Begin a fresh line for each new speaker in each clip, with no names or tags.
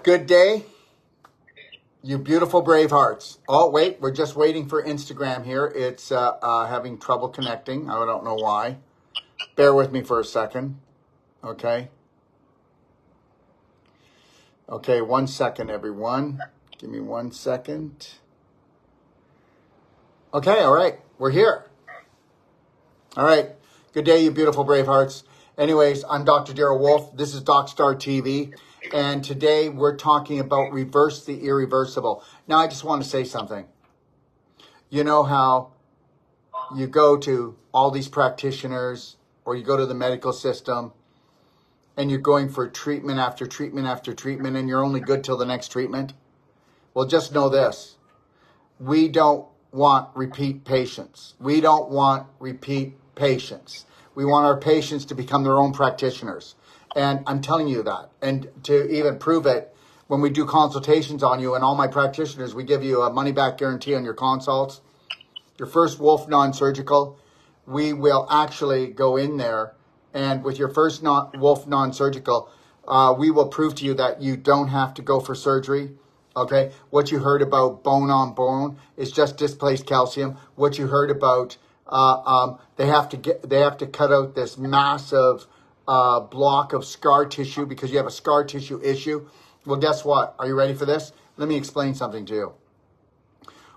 Good day, you beautiful brave hearts. Oh, wait, we're just waiting for Instagram here. It's having trouble connecting. I don't know why. Bear with me for a second. Okay. Okay, 1 second, everyone. Give me 1 second. Okay, all right. We're here. All right. Good day, you beautiful brave hearts. Anyways, I'm Dr. Darrell Wolf. This is DocStar TV. And today we're talking about reverse the irreversible. Now, I just want to say something. You know how you go to all these practitioners or you go to the medical system and you're going for treatment after treatment after treatment and you're only good till the next treatment? Well, just know this. We don't want repeat patients. We don't want repeat patients. We want our patients to become their own practitioners. And I'm telling you that. And to even prove it, when we do consultations on you and all my practitioners, we give you a money-back guarantee on your consults. Your first Wolf non-surgical, we will actually go in there. And with your first Wolf non-surgical, we will prove to you that you don't have to go for surgery. Okay? What you heard about bone on bone is just displaced calcium. What you heard about they have to cut out this massive block of scar tissue because you have a scar tissue issue. Well, guess what? Are you ready for this? Let me explain something to you.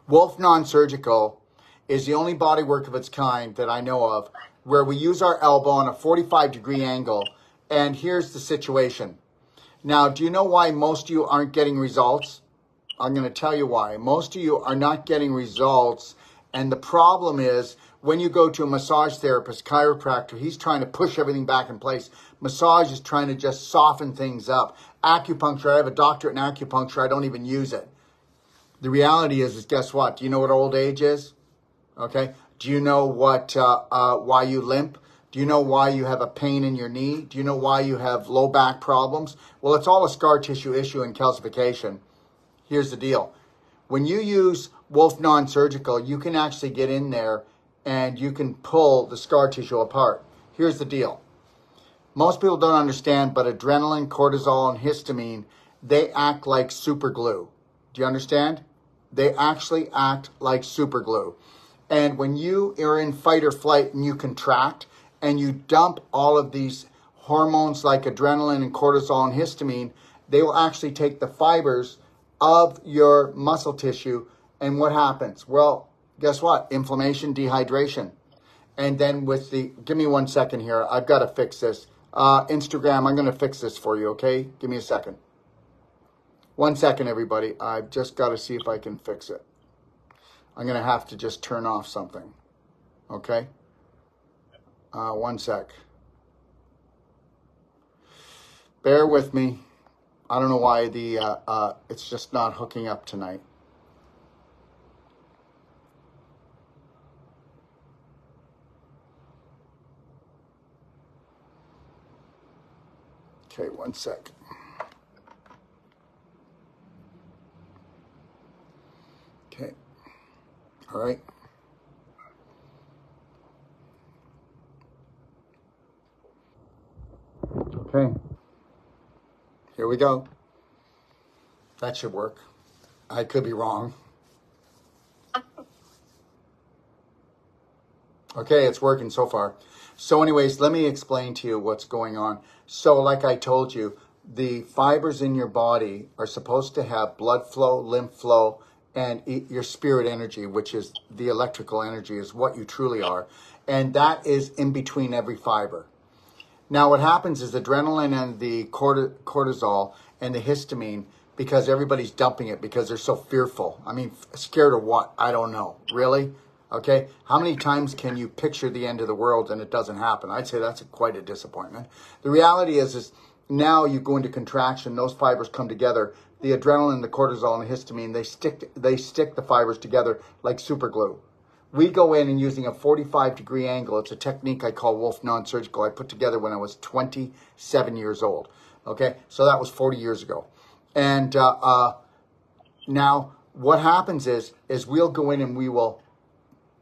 Wolf non-surgical is the only body work of its kind that I know of where we use our elbow on a 45-degree angle. And here's the situation. Now, do you know why most of you aren't getting results? I'm going to tell you why. Most of you are not getting results. And the problem is when you go to a massage therapist, chiropractor, he's trying to push everything back in place. Massage is trying to just soften things up. Acupuncture, I have a doctorate in acupuncture. I don't even use it. The reality is guess what? Do you know what old age is? Okay. Do you know why you limp? Do you know why you have a pain in your knee? Do you know why you have low back problems? Well, it's all a scar tissue issue and calcification. Here's the deal. When you use Wolf non-surgical, you can actually get in there and you can pull the scar tissue apart. Here's the deal. Most people don't understand, but adrenaline, cortisol, and histamine, they act like super glue. Do you understand? They actually act like super glue. And when you are in fight or flight and you contract and you dump all of these hormones like adrenaline and cortisol and histamine, they will actually take the fibers of your muscle tissue. And what happens? Well, guess what? Inflammation, dehydration. And then give me 1 second here. I've got to fix this. Instagram, I'm going to fix this for you, okay? Give me a second. 1 second, everybody. I've just got to see if I can fix it. I'm going to have to just turn off something, okay? 1 sec. Bear with me. I don't know why it's just not hooking up tonight. Okay, 1 sec. Okay. All right. Okay. Here we go. That should work. I could be wrong. Okay, it's working so far. So anyways, let me explain to you what's going on. So like I told you, the fibers in your body are supposed to have blood flow, lymph flow, and your spirit energy, which is the electrical energy, is what you truly are. And that is in between every fiber. Now what happens is adrenaline and the cortisol and the histamine, because everybody's dumping it because they're so fearful. I mean, scared of what? I don't know. Really? Okay, how many times can you picture the end of the world and it doesn't happen? I'd say that's quite a disappointment. The reality is now you go into contraction, those fibers come together. The adrenaline, the cortisol, and the histamine, they stick the fibers together like super glue. We go in and using a 45-degree angle. It's a technique I call Wolf non-surgical. I put together when I was 27 years old. Okay, so that was 40 years ago. And now what happens is we'll go in and we will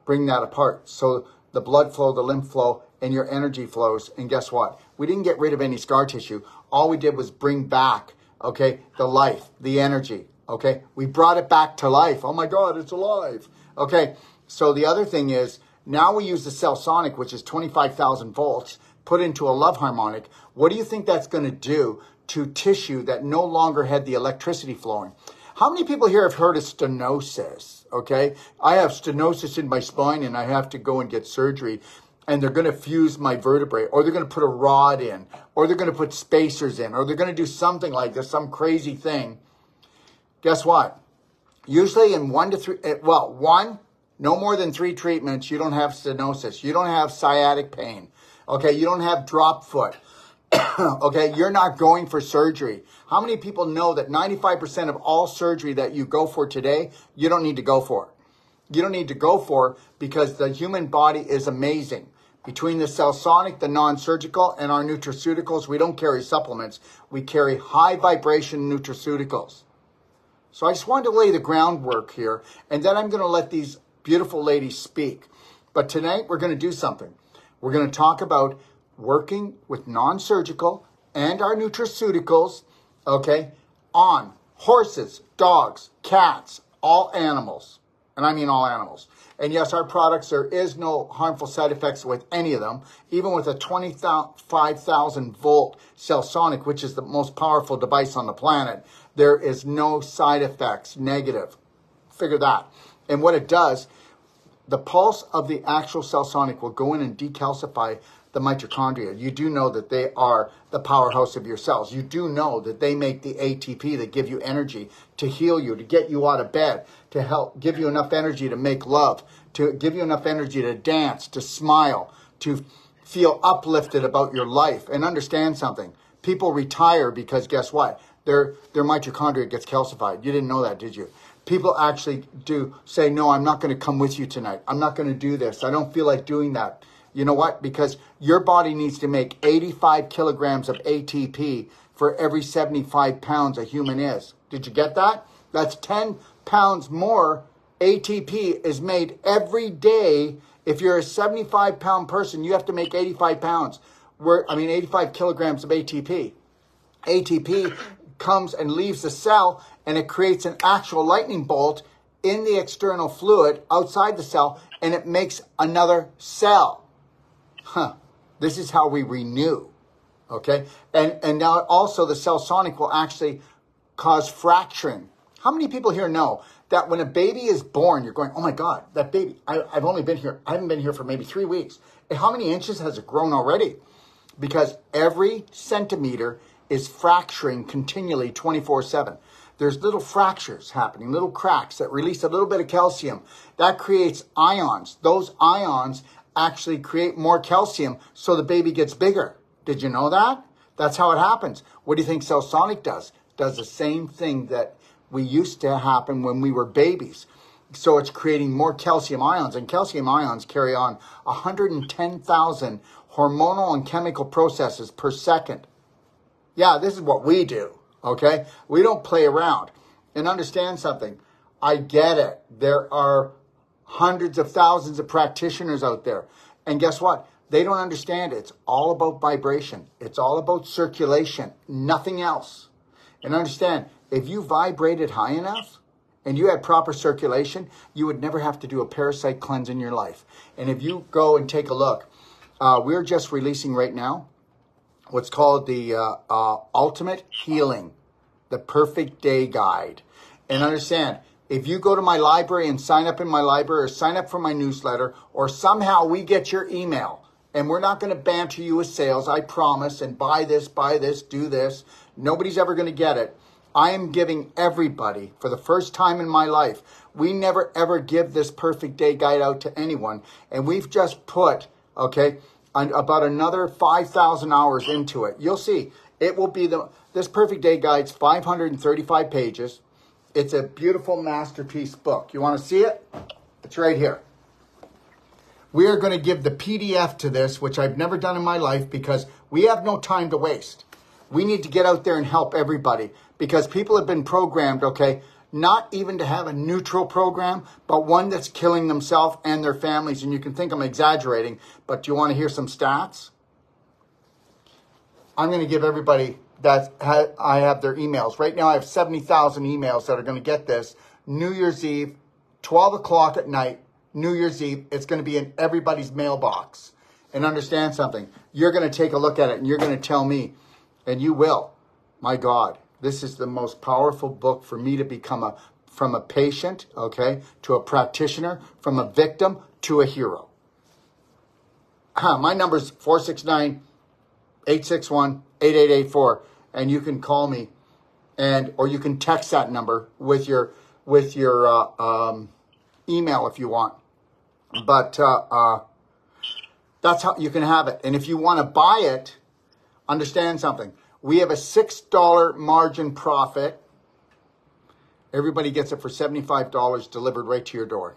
bring that apart. So the blood flow, the lymph flow, and your energy flows. And guess what? We didn't get rid of any scar tissue. All we did was bring back okay? The life, the energy, okay? We brought it back to life. Oh my God, it's alive. Okay, so the other thing is, now we use the cell sonic, which is 25,000 volts, put into a love harmonic. What do you think that's going to do to tissue that no longer had the electricity flowing? How many people here have heard of stenosis? Okay, I have stenosis in my spine and I have to go and get surgery, and they're going to fuse my vertebrae, or they're going to put a rod in, or they're going to put spacers in, or they're going to do something like this, some crazy thing. Guess what? Usually in 1 to 3, no more than 3 treatments, you don't have stenosis. You don't have sciatic pain. Okay, you don't have drop foot. Okay, you're not going for surgery. How many people know that 95% of all surgery that you go for today, you don't need to go for? You don't need to go for, because the human body is amazing. Between the cell sonic, the non-surgical, and our nutraceuticals, we don't carry supplements. We carry high vibration nutraceuticals. So I just wanted to lay the groundwork here, and then I'm going to let these beautiful ladies speak. But tonight we're going to do something. We're going to talk about working with non-surgical and our nutraceuticals, okay, on horses, dogs, cats, all animals. And I mean all animals. And yes, our products, there is no harmful side effects with any of them. Even with a 25,000 volt cell sonic, which is the most powerful device on the planet, there is no side effects, negative. Figure that. And what it does, the pulse of the actual cell sonic will go in and decalcify the mitochondria. You do know that they are the powerhouse of your cells. You do know that they make the ATP that give you energy to heal you, to get you out of bed, to help give you enough energy to make love, to give you enough energy to dance, to smile, to feel uplifted about your life. And understand something. People retire because guess what? Their mitochondria gets calcified. You didn't know that, did you? People actually do say, no, I'm not going to come with you tonight. I'm not going to do this. I don't feel like doing that. You know what? Because your body needs to make 85 kilograms of ATP for every 75 pounds a human is. Did you get that? That's 10 pounds more ATP is made every day. If you're a 75-pound person, you have to make 85 pounds. 85 kilograms of ATP. ATP comes and leaves the cell, and it creates an actual lightning bolt in the external fluid outside the cell, and it makes another cell. This is how we renew, okay? And now also the cell sonic will actually cause fracturing. How many people here know that when a baby is born, you're going, oh my God, that baby, I haven't been here for maybe 3 weeks. And how many inches has it grown already? Because every centimeter is fracturing continually 24/7. There's little fractures happening, little cracks that release a little bit of calcium. That creates ions. Those ions actually create more calcium, so the baby gets bigger. Did you know that? That's how it happens. What do you think cell sonic does? It does the same thing that we used to happen when we were babies. So it's creating more calcium ions, and calcium ions carry on 110,000 hormonal and chemical processes per second. Yeah, this is what we do, okay? We don't play around. And understand something. I get it. There are hundreds of thousands of practitioners out there. And guess what? They don't understand it. It's all about vibration. It's all about circulation, nothing else. And understand, if you vibrated high enough and you had proper circulation, you would never have to do a parasite cleanse in your life. And if you go and take a look, we're just releasing right now what's called the Ultimate Healing, the Perfect Day Guide. And understand, if you go to my library and sign up in my library, or sign up for my newsletter, or somehow we get your email, and we're not going to banter you with sales, I promise, and buy this, do this. Nobody's ever going to get it. I am giving everybody, for the first time in my life, we never ever give this Perfect Day Guide out to anyone. And we've just put, okay, about another 5,000 hours into it. You'll see, it will be this Perfect Day Guide's 535 pages. It's a beautiful masterpiece book. You want to see it? It's right here. We are going to give the PDF to this, which I've never done in my life, because we have no time to waste. We need to get out there and help everybody, because people have been programmed, okay, not even to have a neutral program, but one that's killing themselves and their families. And you can think I'm exaggerating, but do you want to hear some stats? I'm going to give everybody I have their emails. Right now I have 70,000 emails that are going to get this. New Year's Eve, 12 o'clock at night, New Year's Eve, it's going to be in everybody's mailbox. And understand something. You're going to take a look at it and you're going to tell me, and you will, my God, this is the most powerful book for me to become from a patient, okay, to a practitioner, from a victim to a hero. My number is 469-861-8884, and you can call me, or you can text that number with your email if you want. But that's how you can have it. And if you want to buy it, understand something. We have a $6 margin profit. Everybody gets it for $75 delivered right to your door.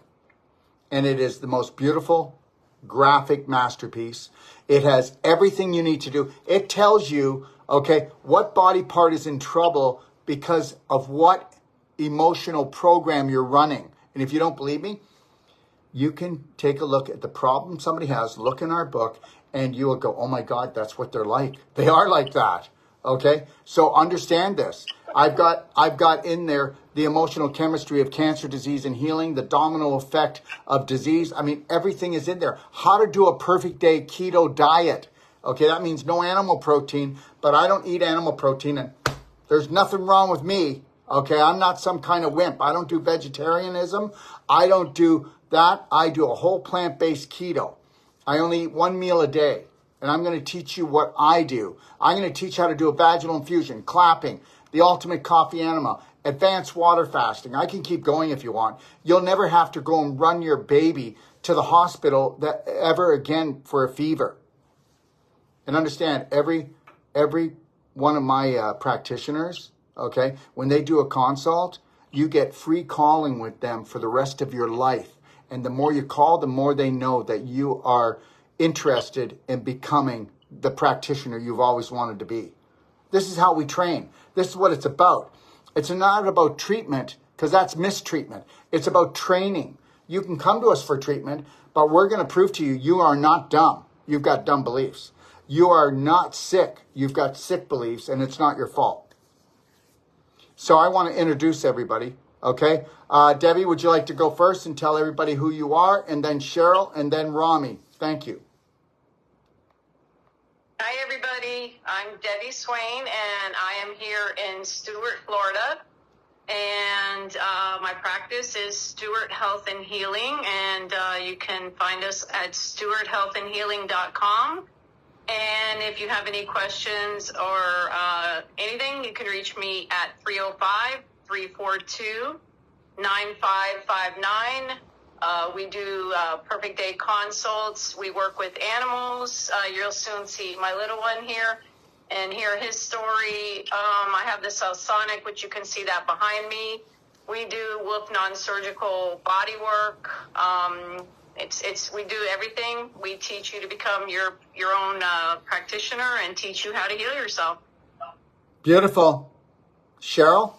And it is the most beautiful graphic masterpiece. It has everything you need to do. It tells you, okay, what body part is in trouble because of what emotional program you're running. And if you don't believe me, you can take a look at the problem somebody has, look in our book, and you will go, oh my God, that's what they're like. They are like that. Okay? So understand this. I've got in there the emotional chemistry of cancer, disease, and healing, the domino effect of disease. I mean, everything is in there. How to do a perfect day keto diet. Okay, that means no animal protein, but I don't eat animal protein, and there's nothing wrong with me. Okay, I'm not some kind of wimp. I don't do vegetarianism. I don't do that. I do a whole plant-based keto. I only eat one meal a day, and I'm going to teach you what I do. I'm going to teach how to do a vaginal infusion, clapping, the ultimate coffee enema, advanced water fasting. I can keep going if you want. You'll never have to go and run your baby to the hospital ever again for a fever. And understand, every one of my practitioners, okay, when they do a consult, you get free calling with them for the rest of your life. And the more you call, the more they know that you are interested in becoming the practitioner you've always wanted to be. This is how we train. This is what it's about. It's not about treatment, because that's mistreatment. It's about training. You can come to us for treatment, but we're going to prove to you, you are not dumb. You've got dumb beliefs. You are not sick. You've got sick beliefs, and it's not your fault. So I want to introduce everybody, okay? Debbie, would you like to go first and tell everybody who you are, and then Cheryl, and then Rami? Thank you.
Hi, everybody. I'm Debbie Swain, and I am here in Stuart, Florida. And my practice is Stuart Health and Healing, and you can find us at stuarthealthandhealing.com. And if you have any questions or anything, you can reach me at 305-342-9559. We do perfect day consults. We work with animals. You'll soon see my little one here and hear his story. I have the Sonic, which you can see that behind me. We do Wolf non-surgical body work. We do everything. We teach you to become your own practitioner and teach you how to heal yourself.
Beautiful. Cheryl?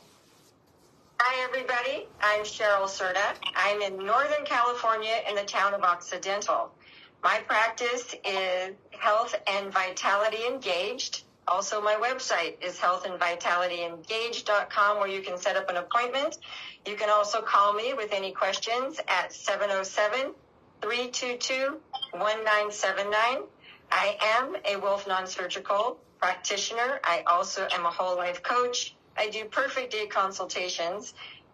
Hi, everybody. I'm Cheryl Serta. I'm in Northern California in the town of Occidental. My practice is Health and Vitality Engaged. Also, my website is healthandvitalityengaged.com, where you can set up an appointment. You can also call me with any questions at 707-322-1979. I am a Wolf non-surgical practitioner. I also am a whole life coach. I do perfect day consultations,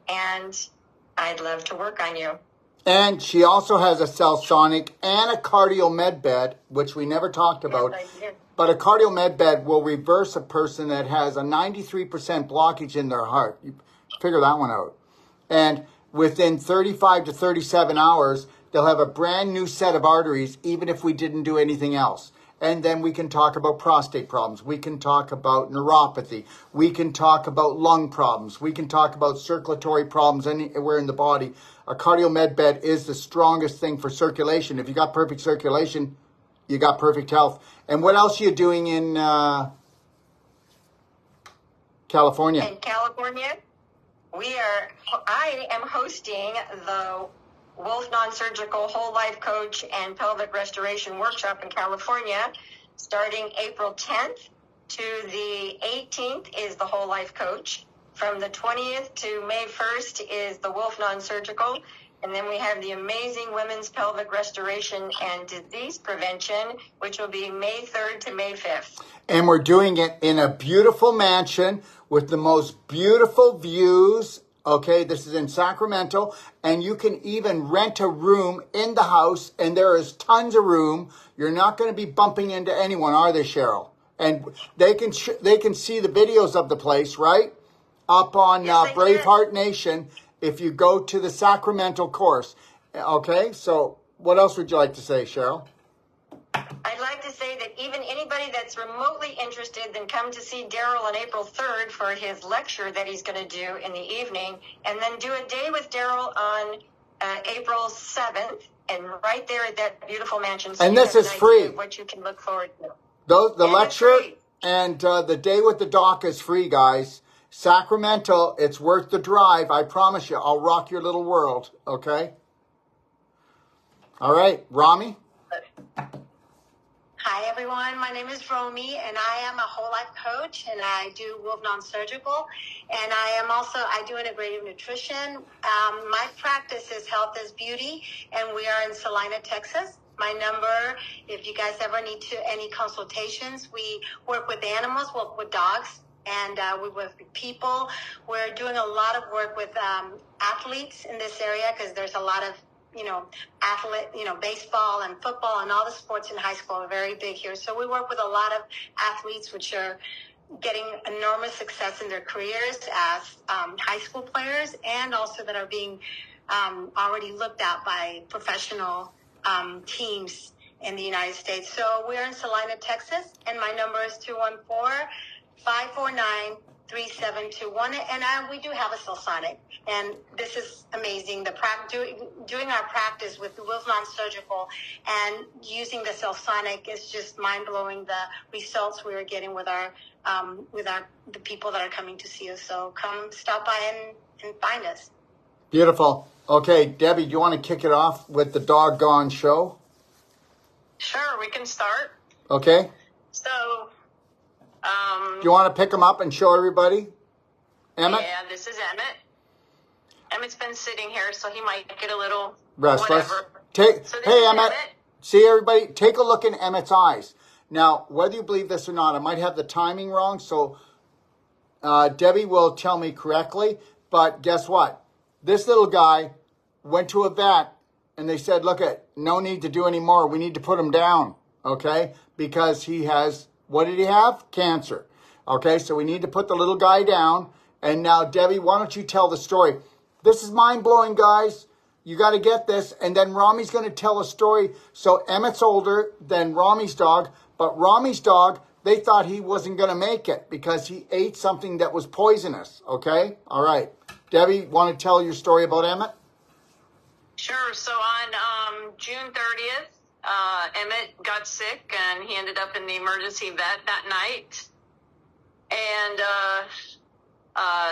and I'd love to work on you.
And she also has a Sonic and a cardio med bed, which we never talked about.
Yes, I do.
But a cardio med bed will reverse a person that has a 93% blockage in their heart. You figure that one out. And within 35 to 37 hours, they'll have a brand new set of arteries, even if we didn't do anything else. And then we can talk about prostate problems. We can talk about neuropathy. We can talk about lung problems. We can talk about circulatory problems anywhere in the body. A cardio med bed is the strongest thing for circulation. If you got perfect circulation, you got perfect health. And what else are you doing in California?
In California, I am hosting the Wolf Non-Surgical Whole Life Coach and Pelvic Restoration Workshop in California starting April 10th to the 18th is the Whole Life Coach. From the 20th to May 1st is the Wolf Non-Surgical. And then we have the amazing Women's Pelvic Restoration and Disease Prevention, which will be May 3rd to May 5th.
And we're doing it in a beautiful mansion with the most beautiful views. Okay, this is in Sacramento. And you can even rent a room in the house. And there is tons of room. You're not going to be bumping into anyone, are they, Cheryl? And they can see the videos of the place, right? Up on Braveheart Nation if you go to the Sacramento course. Okay, so what else would you like to say, Cheryl?
I'd like to say that even anybody that's remotely interested, then come to see Daryl on April 3rd for his lecture that he's going to do in the evening, and then do a day with Daryl on April 7th, and right there at that beautiful mansion. So
and this is free.
What you can look forward to.
The lecture and the day with the doc is free, guys. Sacramento, it's worth the drive. I promise you, I'll rock your little world, okay? All right, Rami?
Hi, everyone. My name is Romy, and I am a whole life coach, and I do Wolf Non-Surgical, and I do integrative nutrition. My practice is Health is Beauty, and we are in Salina, Texas. My number, if you guys ever need any consultations, we work with animals, work with dogs, and we work with people. We're doing a lot of work with athletes in this area because there's a lot of baseball and football and all the sports in high school are very big here. So we work with a lot of athletes which are getting enormous success in their careers as high school players, and also that are being already looked at by professional teams in the United States. So we're in Salina, Texas, and my number is 214-549-3721, and we do have a Celsonic, and this is amazing. Doing our practice with the Wolf Non-Surgical and using the Celsonic is just mind-blowing. The results we are getting with the people that are coming to see us. So come stop by and find us.
Beautiful. Okay, Debbie, do you want to kick it off with the doggone show?
Sure, we can start.
Okay.
So,
do you want to pick them up and show everybody? Emmett?
Yeah, this is Emmett. Emmett's been sitting here, so he might get a little
restless.
Whatever.
Hey, Emmett. See, everybody, take a look in Emmett's eyes. Now, whether you believe this or not, I might have the timing wrong, so Debbie will tell me correctly. But guess what? This little guy went to a vet, and they said, look, no need to do any more. We need to put him down, okay? Because he has, what did he have? Cancer. Okay, so we need to put the little guy down. And now, Debbie, why don't you tell the story? This is mind-blowing, guys. You got to get this. And then Rami's going to tell a story. So Emmett's older than Rami's dog. But Rami's dog, they thought he wasn't going to make it because he ate something that was poisonous. Okay? All right. Debbie, want to tell your story about Emmett?
Sure. So on June 30th, Emmett got sick, and he ended up in the emergency vet that night. And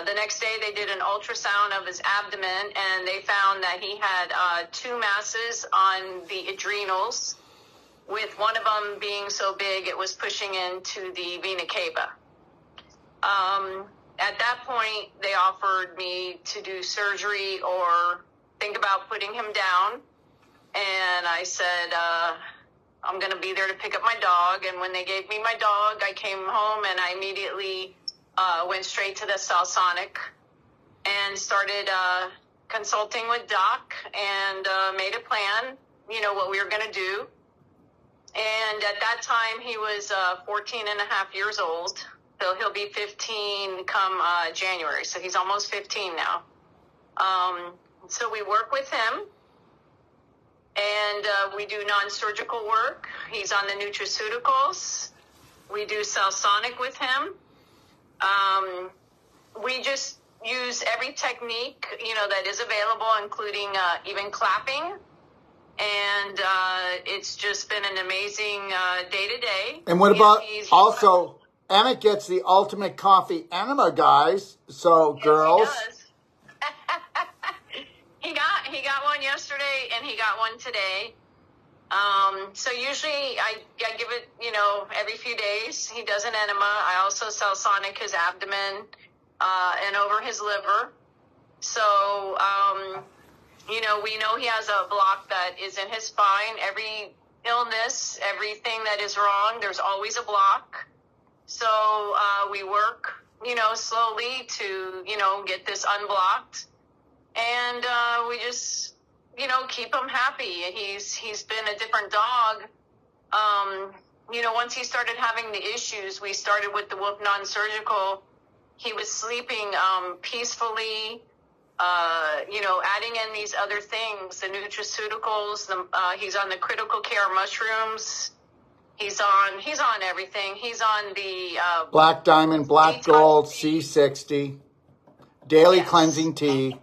the next day they did an ultrasound of his abdomen, and they found that he had 2 masses on the adrenals, with one of them being so big it was pushing into the vena cava. At that point, they offered me to do surgery or think about putting him down. And I said, I'm going to be there to pick up my dog. And when they gave me my dog, I came home and I immediately went straight to the Celsonic and started consulting with Doc and made a plan, what we were going to do. And at that time, he was 14 and a half years old. So he'll be 15 come January. So he's almost 15 now. So we work with him, and we do non-surgical work. He's on the nutraceuticals. We do Celsonic with him. We just use every technique, that is available, including even clapping. And it's just been an amazing day-to-day.
And what about also... Emmett gets the ultimate coffee enema, guys. So, yes, girls.
He does. he got one yesterday, and he got one today. So usually I give it, every few days. He does an enema. I also salsonic his abdomen, and over his liver. So, we know he has a block that is in his spine. Every illness, everything that is wrong, there's always a block. So, we work, slowly to, get this unblocked. And, we just, keep him happy. He's been a different dog. Once he started having the issues, we started with the Wolf non-surgical. He was sleeping, peacefully, adding in these other things, the nutraceuticals, he's on the critical care mushrooms. He's on everything. He's on the,
Black Diamond, Black Gold, C60, daily cleansing tea.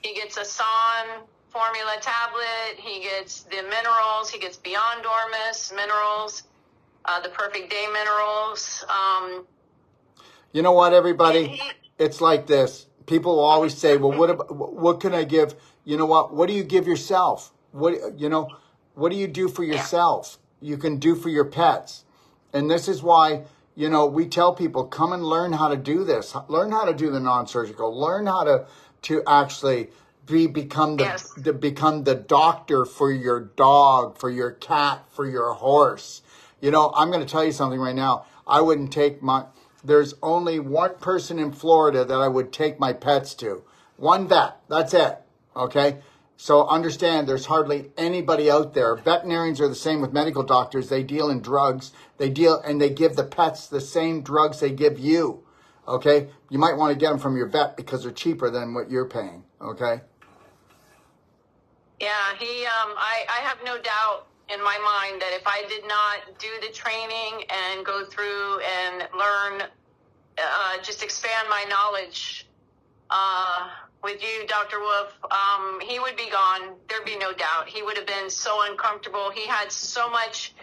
He gets a Son formula tablet. He gets the minerals. He gets Beyond Dormus minerals, the Perfect Day minerals.
You know what, everybody? It's like this. People will always say, well, what can I give? You know what? What do you give yourself? What do you do for yourself? You can do for your pets. And this is why, we tell people, come and learn how to do this. Learn how to do the non-surgical. Learn how to actually become the doctor for your dog, for your cat, for your horse. I'm going to tell you something right now. I wouldn't take there's only one person in Florida that I would take my pets to. One vet. That's it. Okay? So understand there's hardly anybody out there. Veterinarians are the same with medical doctors. They deal in drugs. They give the pets the same drugs they give you. Okay? You might want to get them from your vet because they're cheaper than what you're paying. Okay?
Yeah, I have no doubt in my mind that if I did not do the training and go through and learn, just expand my knowledge, with you, Dr. Wolf, he would be gone. There'd be no doubt. He would have been so uncomfortable. He had so much,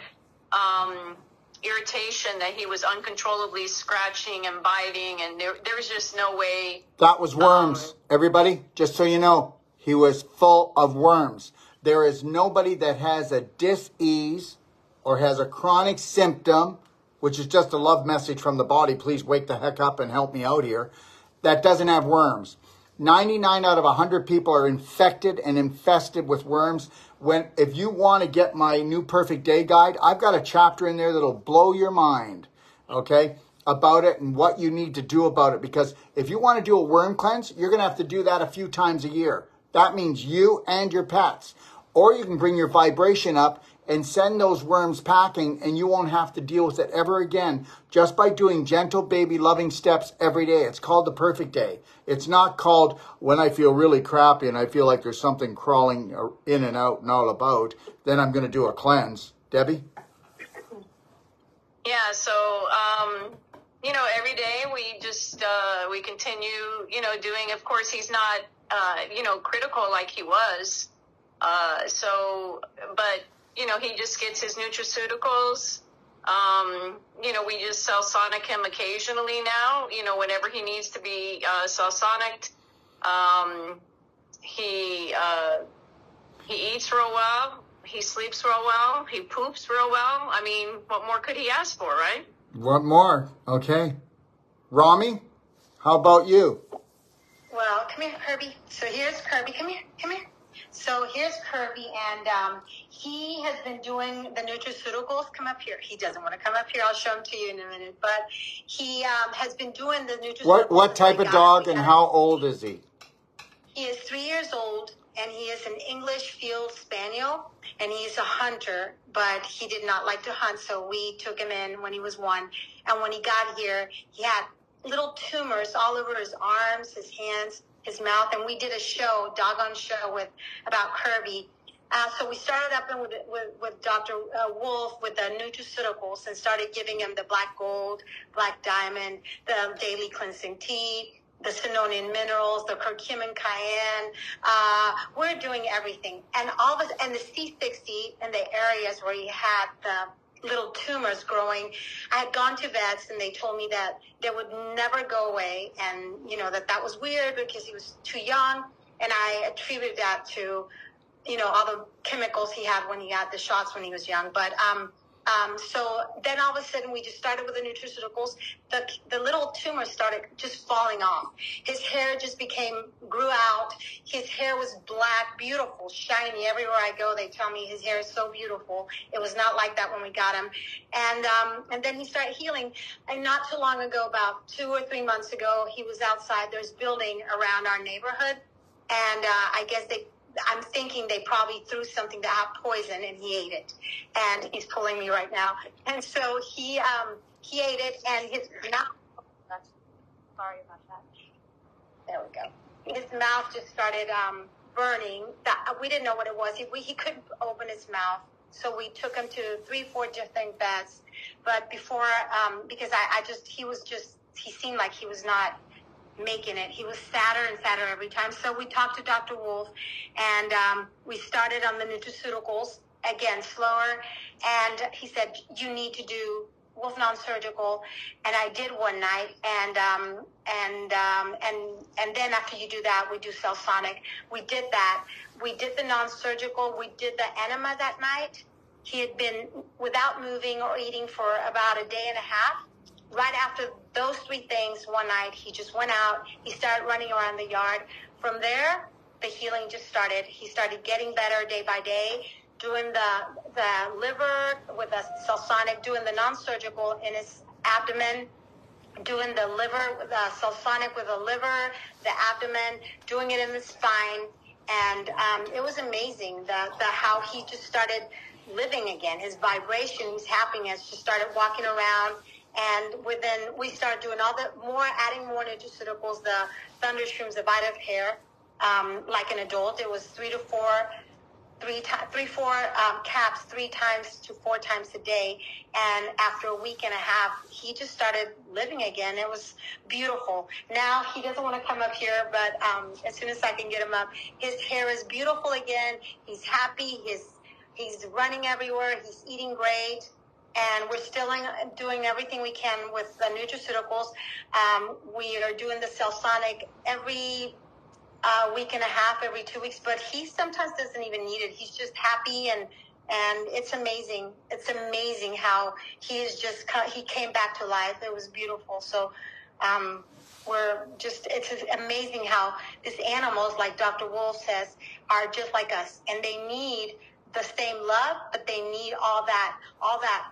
irritation that he was uncontrollably scratching and biting, and there was just no way.
That was worms, everybody, just so you know. He was full of worms. There is nobody that has a dis-ease or has a chronic symptom, which is just a love message from the body. Please wake the heck up and help me out here. That doesn't have worms. 99 out of 100 people are infected and infested with worms. If you want to get my new Perfect Day guide, I've got a chapter in there that'll blow your mind, okay, about it and what you need to do about it. Because if you want to do a worm cleanse, you're going to have to do that a few times a year. That means you and your pets. Or you can bring your vibration up and send those worms packing, and you won't have to deal with it ever again just by doing gentle baby loving steps every day. It's called the Perfect Day. It's not called when I feel really crappy and I feel like there's something crawling in and out and all about, then I'm going to do a cleanse. Debbie?
Yeah, so, every day we just, we continue, doing, of course, he's not, critical like he was. But he just gets his nutraceuticals. We just salsonic him occasionally now, whenever he needs to be, salsonicked. He eats real well. He sleeps real well. He poops real well. I mean, what more could he ask for, right?
What more? Okay. Rami, how about you?
Well, come here, Kirby. So here's Kirby. Come here. So here's Kirby, and he has been doing the nutraceuticals. Come up here. He doesn't want to come up here. I'll show him to you in a minute. But he has been doing the nutraceuticals.
What type of dog and how old is he?
He is 3 years old, and he is an English Field Spaniel, and he's a hunter, but he did not like to hunt, so we took him in when he was 1. And when he got here, he had little tumors all over his arms, his hands, his mouth, and we did a doggone show about Kirby. So we started up with Dr. Wolf with the nutraceuticals and started giving him the Black Gold, Black Diamond, the Daily Cleansing Tea, the Sinonian Minerals, the Curcumin Cayenne. We're doing everything. And and the C60 in the areas where he had the little tumors growing. I had gone to vets and they told me that they would never go away, and that was weird because he was too young, and I attributed that to all the chemicals he had when he had the shots when he was young. But so then all of a sudden we just started with the nutraceuticals. The little tumor started just falling off. His hair just grew out. His hair was black, beautiful, shiny. Everywhere I go, they tell me his hair is so beautiful. It was not like that when we got him. And then he started healing. And not too long ago, about 2 or 3 months ago, he was outside. There's building around our neighborhood. And I guess I'm thinking they probably threw something that had poison and he ate it. And he's pulling me right now. And so he ate it and his mouth, sorry about that. There we go. His mouth just started burning. We didn't know what it was. He couldn't open his mouth. So we took him to 3-4 different vets. But before, because he seemed like he was not making it. He was sadder and sadder every time. So we talked to Dr. Wolf, and we started on the nutraceuticals, again, slower. And he said, you need to do Wolf non-surgical. And I did one night. And then after you do that, we do Cellsonic. We did that. We did the non-surgical. We did the enema that night. He had been without moving or eating for about a day and a half. Right after those 3 things, one night, he just went out. He started running around the yard. From there, the healing just started. He started getting better day by day, doing the liver with a Cellsonic, doing the non-surgical in his abdomen, doing the liver, the Cellsonic with the liver, the abdomen, doing it in the spine. And it was amazing how he just started living again. His vibration, his happiness just started walking around. And we started doing adding more nutraceuticals, the Thunder Shrooms, the Vita Hair, like an adult. It was 3 to 4 caps 3 times to 4 times a day. And after a week and a half, he just started living again. It was beautiful. Now he doesn't want to come up here, but as soon as I can get him up, his hair is beautiful again. He's happy. He's running everywhere. He's eating great. And we're still doing everything we can with the nutraceuticals. We are doing the Cellsonic every week and a half, every 2 weeks. But he sometimes doesn't even need it. He's just happy, and it's amazing. It's amazing how he came back to life. It was beautiful. So it's amazing how these animals, like Dr. Wolf says, are just like us, and they need the same love, but they need all that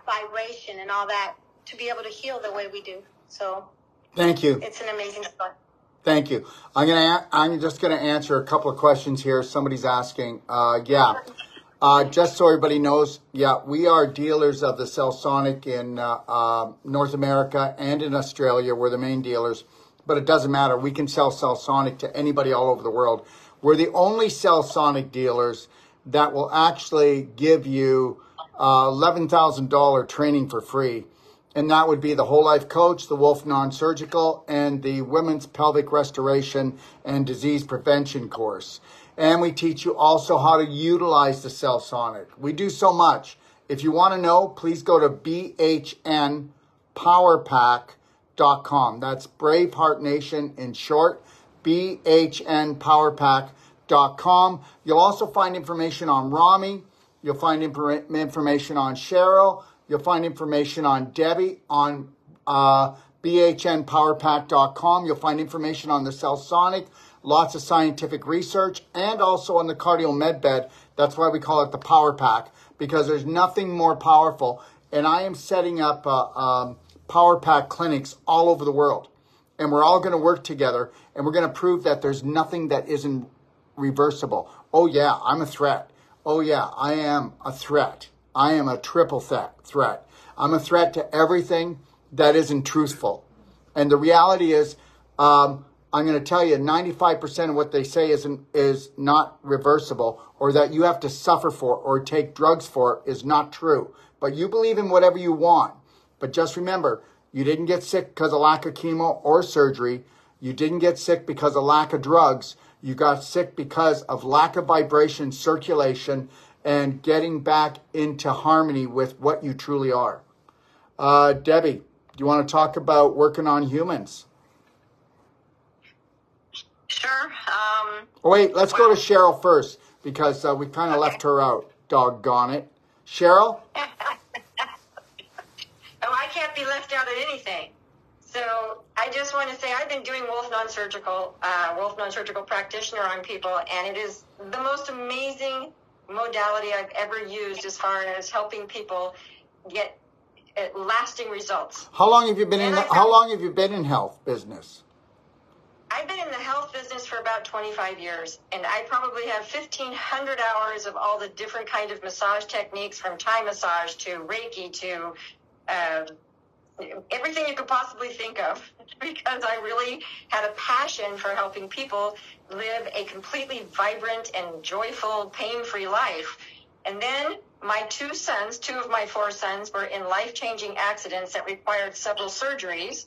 vibration and all that to be able to heal the way we do. So
thank you.
It's an amazing story.
Thank you. I'm just gonna answer a couple of questions here. Somebody's asking. Just so everybody knows, we are dealers of the Cellsonic in North America and in Australia. We're the main dealers, but it doesn't matter. We can sell Cellsonic to anybody all over the world. We're the only Cellsonic dealers that will actually give you $11,000 training for free. And that would be the Whole Life Coach, the Wolf Non-Surgical, and the Women's Pelvic Restoration and Disease Prevention course. And we teach you also how to utilize the Cellsonic. We do so much. If you want to know, please go to bhnpowerpack.com. That's Braveheart Nation in short, bhnpowerpack.com. You'll also find information on Rami. You'll find information on Cheryl. You'll find information on Debbie on bhnpowerpack.com. You'll find information on the Cellsonic, lots of scientific research, and also on the cardio med bed. That's why we call it the Power Pack, because there's nothing more powerful. And I am setting up Power Pack clinics all over the world. And we're all going to work together, and we're going to prove that there's nothing that isn't reversible. Oh yeah, I'm a threat. Oh yeah, I am a threat. I am a triple threat. I'm a threat to everything that isn't truthful. And the reality is, I'm going to tell you 95% of what they say is not reversible, or that you have to suffer for or take drugs for is not true. But you believe in whatever you want. But just remember, you didn't get sick because of lack of chemo or surgery. You didn't get sick because of lack of drugs. You got sick because of lack of vibration, circulation, and getting back into harmony with what you truly are. Debbie, do you want to talk about working on humans?
Sure.
Wait, let's go to Cheryl first. because we kind of left her out. Doggone it. Cheryl?
Oh, I can't be left out of anything. So I just want to say I've been doing Wolf non-surgical practitioner on people, and it is the most amazing modality I've ever used as far as helping people get lasting results.
How long have you been in health business?
I've been in the health business for about 25 years, and I probably have 1,500 hours of all the different kind of massage techniques, from Thai massage to Reiki to everything you could possibly think of, because I really had a passion for helping people live a completely vibrant and joyful, pain-free life. And then my two of my four sons were in life-changing accidents that required several surgeries.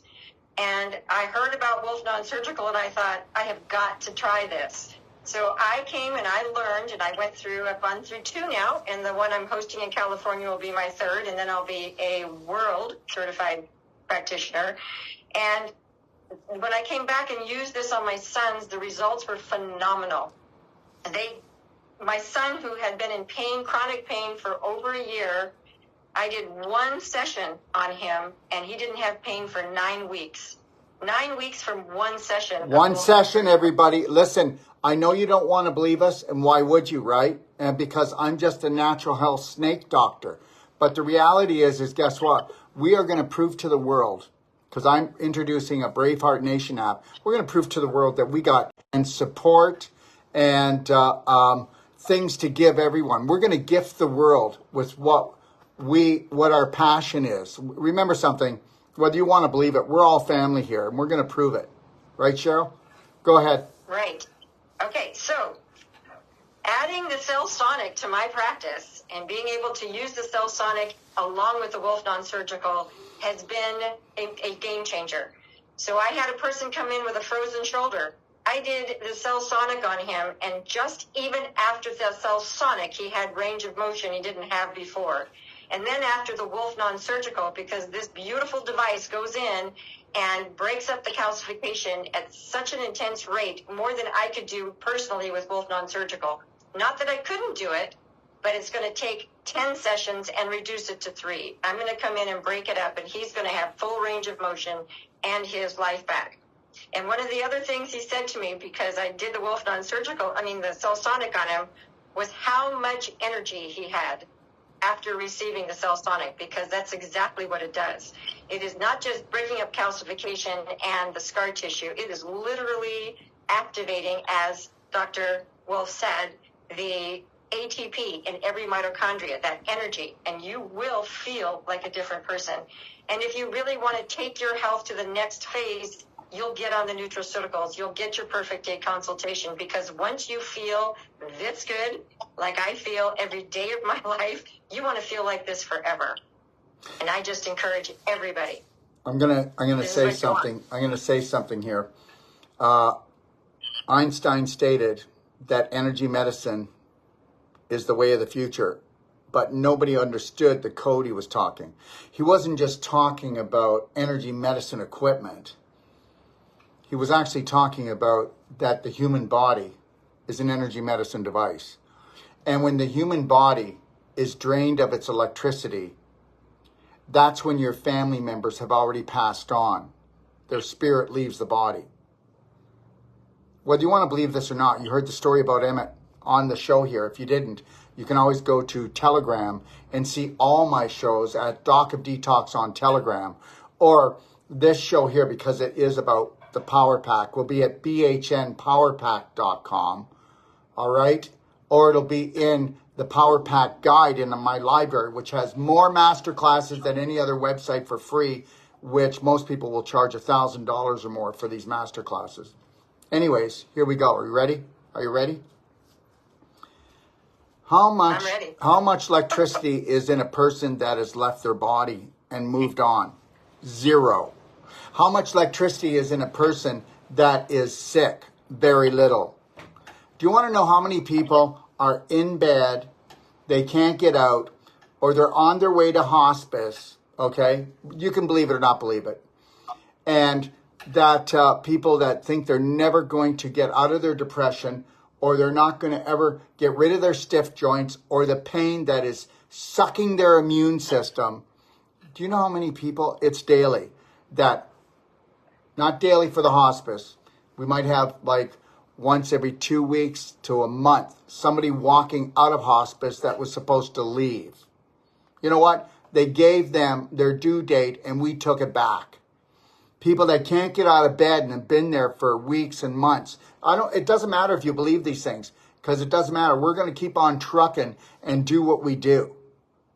And I heard about Wolf Non-Surgical, and I thought, I have got to try this. So I came and I learned, and I've gone through two now, and the one I'm hosting in California will be my third, and then I'll be a world certified practitioner. And when I came back and used this on my sons, the results were phenomenal. My son, who had been in pain, chronic pain for over a year, I did one session on him, and he didn't have pain for 9 weeks. 9 weeks from one session.
One session, everybody. Listen, I know you don't want to believe us, and why would you, right? And because I'm just a natural health snake doctor. But the reality is guess what? We are going to prove to the world, because I'm introducing a Braveheart Nation app. We're going to prove to the world that we got and support and things to give everyone. We're going to gift the world with what our passion is. Remember something, whether you want to believe it, we're all family here, and we're going to prove it. Right, Cheryl? Go ahead.
Right. Okay, so adding the Cell Sonic to my practice and being able to use the Cell Sonic along with the Wolf Non-Surgical has been a game changer. So I had a person come in with a frozen shoulder. I did the Cell Sonic on him, and just even after the Cell Sonic, he had range of motion he didn't have before. And then after the Wolf Non-Surgical, because this beautiful device goes in and breaks up the calcification at such an intense rate, more than I could do personally with Wolf Non-Surgical. Not that I couldn't do it, but it's going to take 10 sessions and reduce it to 3. I'm going to come in and break it up, and he's going to have full range of motion and his life back. And one of the other things he said to me, because I did the Wolf Non-Surgical, the Cell Sonic on him, was how much energy he had after receiving the Cell Sonic, because that's exactly what it does. It is not just breaking up calcification and the scar tissue. It is literally activating, as Dr. Wolf said, the ATP in every mitochondria, that energy, and you will feel like a different person. And if you really want to take your health to the next phase, you'll get on the nutraceuticals. You'll get your perfect day consultation, because once you feel this good, like I feel every day of my life, you want to feel like this forever. And I just encourage everybody.
I'm gonna say something. I'm gonna say something here. Einstein stated that energy medicine is the way of the future, but nobody understood the code he was talking. He wasn't just talking about energy medicine equipment. He was actually talking about that the human body is an energy medicine device. And when the human body is drained of its electricity, that's when your family members have already passed on. Their spirit leaves the body. Whether you want to believe this or not, you heard the story about Emmett on the show here. If you didn't, you can always go to Telegram and see all my shows at Doc of Detox on Telegram. Or this show here, because it is about the Power Pack, will be at bhnpowerpack.com. All right? Or it'll be in the Power Pack guide in my library, which has more master classes than any other website for free, which most people will charge $1,000 or more for these master classes. Anyways, here we go. Are you ready? Are you ready?
I'm ready.
How much electricity is in a person that has left their body and moved on? 0. How much electricity is in a person that is sick? Very little. Do you want to know how many people are in bed, they can't get out, or they're on their way to hospice, okay? You can believe it or not believe it. And that people that think they're never going to get out of their depression or they're not going to ever get rid of their stiff joints or the pain that is sucking their immune system. Do you know how many people, it's daily, that, not daily for the hospice, we might have like once every 2 weeks to a month, somebody walking out of hospice that was supposed to leave. You know what? They gave them their due date and we took it back. People that can't get out of bed and have been there for weeks and months. It doesn't matter if you believe these things, because it doesn't matter. We're going to keep on trucking and do what we do.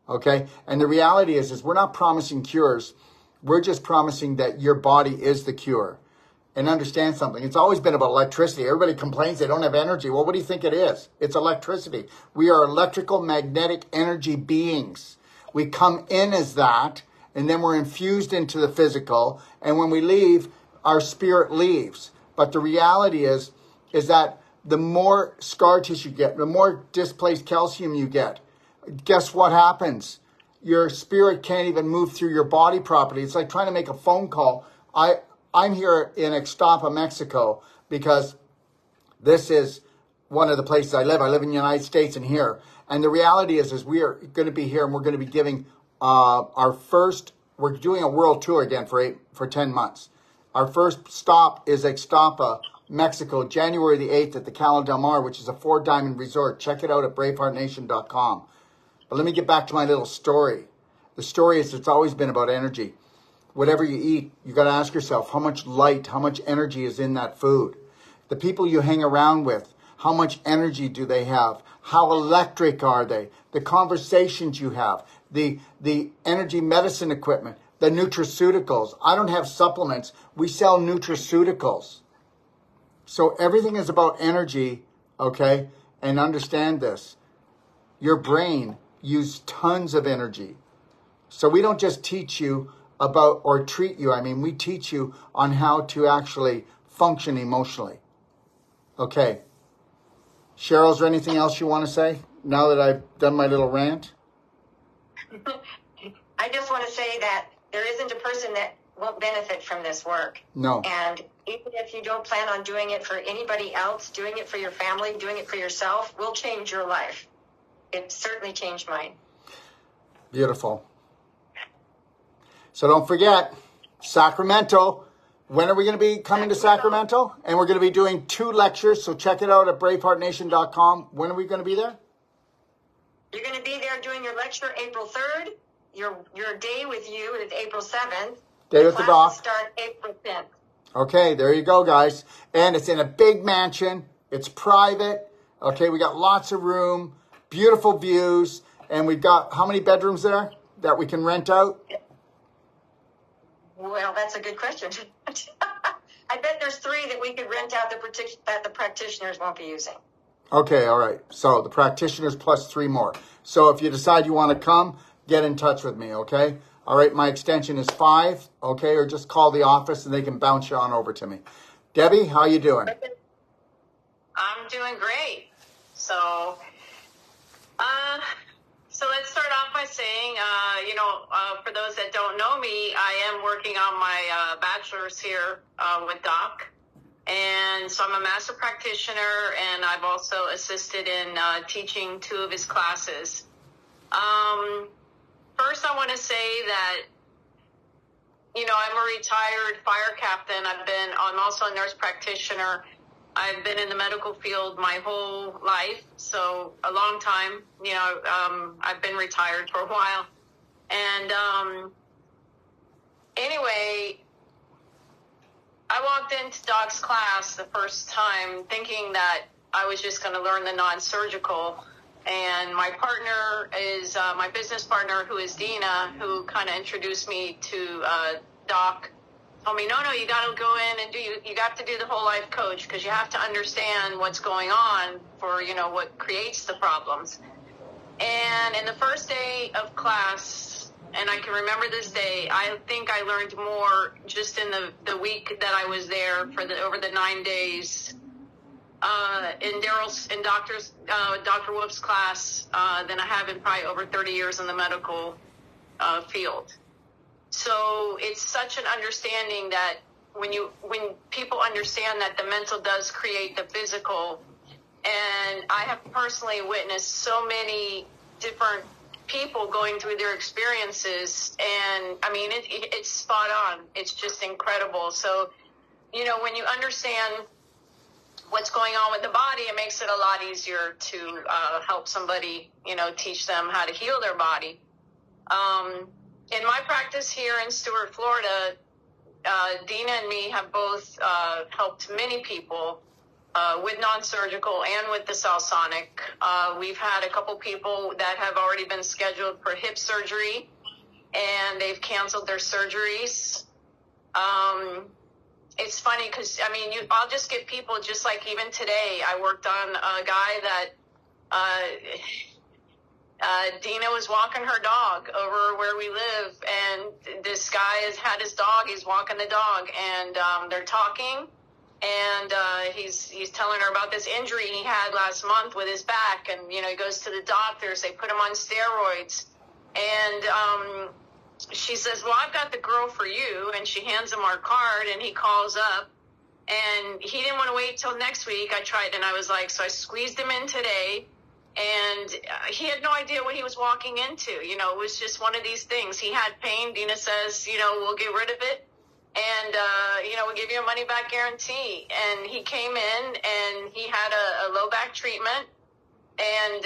Okay? And the reality is we're not promising cures. We're just promising that your body is the cure. And understand something. It's always been about electricity. Everybody complains they don't have energy. Well, what do you think it is? It's electricity. We are electrical magnetic energy beings. We come in as that, and then we're infused into the physical. And when we leave, our spirit leaves. But the reality is that the more scar tissue you get, the more displaced calcium you get, guess what happens? Your spirit can't even move through your body properly. It's like trying to make a phone call. I'm here in Ixtapa, Mexico, because this is one of the places I live. I live in the United States and here. And the reality is we are going to be here and we're going to be giving we're doing a world tour again for 10 months. Our first stop is Ixtapa, Mexico, January the 8th at the Cala del Mar, which is a 4-diamond resort. Check it out at braveheartnation.com. But let me get back to my little story. The story is it's always been about energy. Whatever you eat, you got to ask yourself how much light, how much energy is in that food. The people you hang around with, how much energy do they have? How electric are they? The conversations you have, the energy medicine equipment, the nutraceuticals. I don't have supplements. We sell nutraceuticals. So everything is about energy, okay? And understand this. Your brain uses tons of energy. So we don't just teach you about, or treat you, we teach you on how to actually function emotionally. Okay. Cheryl, is there anything else you want to say now that I've done my little rant?
I just want to say that there isn't a person that won't benefit from this work.
No.
And even if you don't plan on doing it for anybody else, doing it for your family, doing it for yourself will change your life. It certainly changed mine.
Beautiful. So don't forget, Sacramento. When are we going to be coming to Sacramento? And we're going to be doing 2 lectures, so check it out at braveheartnation.com. When are we going to be there?
You're going to be there doing your lecture April 3rd. Your day with you is April 7th.
Day with the doc.
Start April 10th.
Okay, there you go, guys. And it's in a big mansion. It's private. Okay, we got lots of room, beautiful views, and we've got how many bedrooms there that we can rent out?
Well, that's a good question. I bet there's 3 that we could rent out that the practitioners won't be using.
Okay, all right. So the practitioners plus 3 more. So if you decide you want to come, get in touch with me, okay? All right, my extension is 5, okay? Or just call the office and they can bounce you on over to me. Debbie, how you doing?
I'm doing great. So let's start off by saying, for those that don't know me, I am working on my bachelor's here with Doc. And so I'm a master practitioner, and I've also assisted in teaching 2 of his classes. First, I want to say that, I'm a retired fire captain. I'm also a nurse practitioner. I've been in the medical field my whole life, so a long time. I've been retired for a while. And anyway, I walked into Doc's class the first time thinking that I was just going to learn the non-surgical. And my partner is my business partner, who is Dina, who kind of introduced me to Doc. Told me, no, you got to go in and you got to do the whole life coach, because you have to understand what's going on for, what creates the problems. And in the first day of class, and I can remember this day, I think I learned more just in the week that I was there over the 9 days in Dr. Wolf's class than I have in probably over 30 years in the medical field. So it's such an understanding that when people understand that the mental does create the physical, And I have personally witnessed so many different people going through their experiences. And I mean, it's spot on. It's just incredible. So, you know, when you understand what's going on with the body, it makes it a lot easier to help somebody, you know, teach them how to heal their body. In my practice here in Stuart, Florida, Dina and me have both helped many people with non-surgical and with the Salsonic. We've had a couple people that have already been scheduled for hip surgery, and they've canceled their surgeries. It's funny because, I mean, I'll just get people, just like even today, I worked on a guy that Dina was walking her dog over where we live, and this guy has had his dog, he's walking the dog, and they're talking, and he's telling her about this injury he had last month with his back, and, you know, he goes to the doctors, they put him on steroids, and she says, well, I've got the girl for you, and she hands him our card, and he calls up, and he didn't want to wait till next week. I tried, and I was like, so I squeezed him in today, and he had no idea what he was walking into. You know, it was just one of these things. He had pain. Dina says, you know, we'll get rid of it, and, you know, we'll give you a money-back guarantee. And he came in, and he had a low back treatment, and,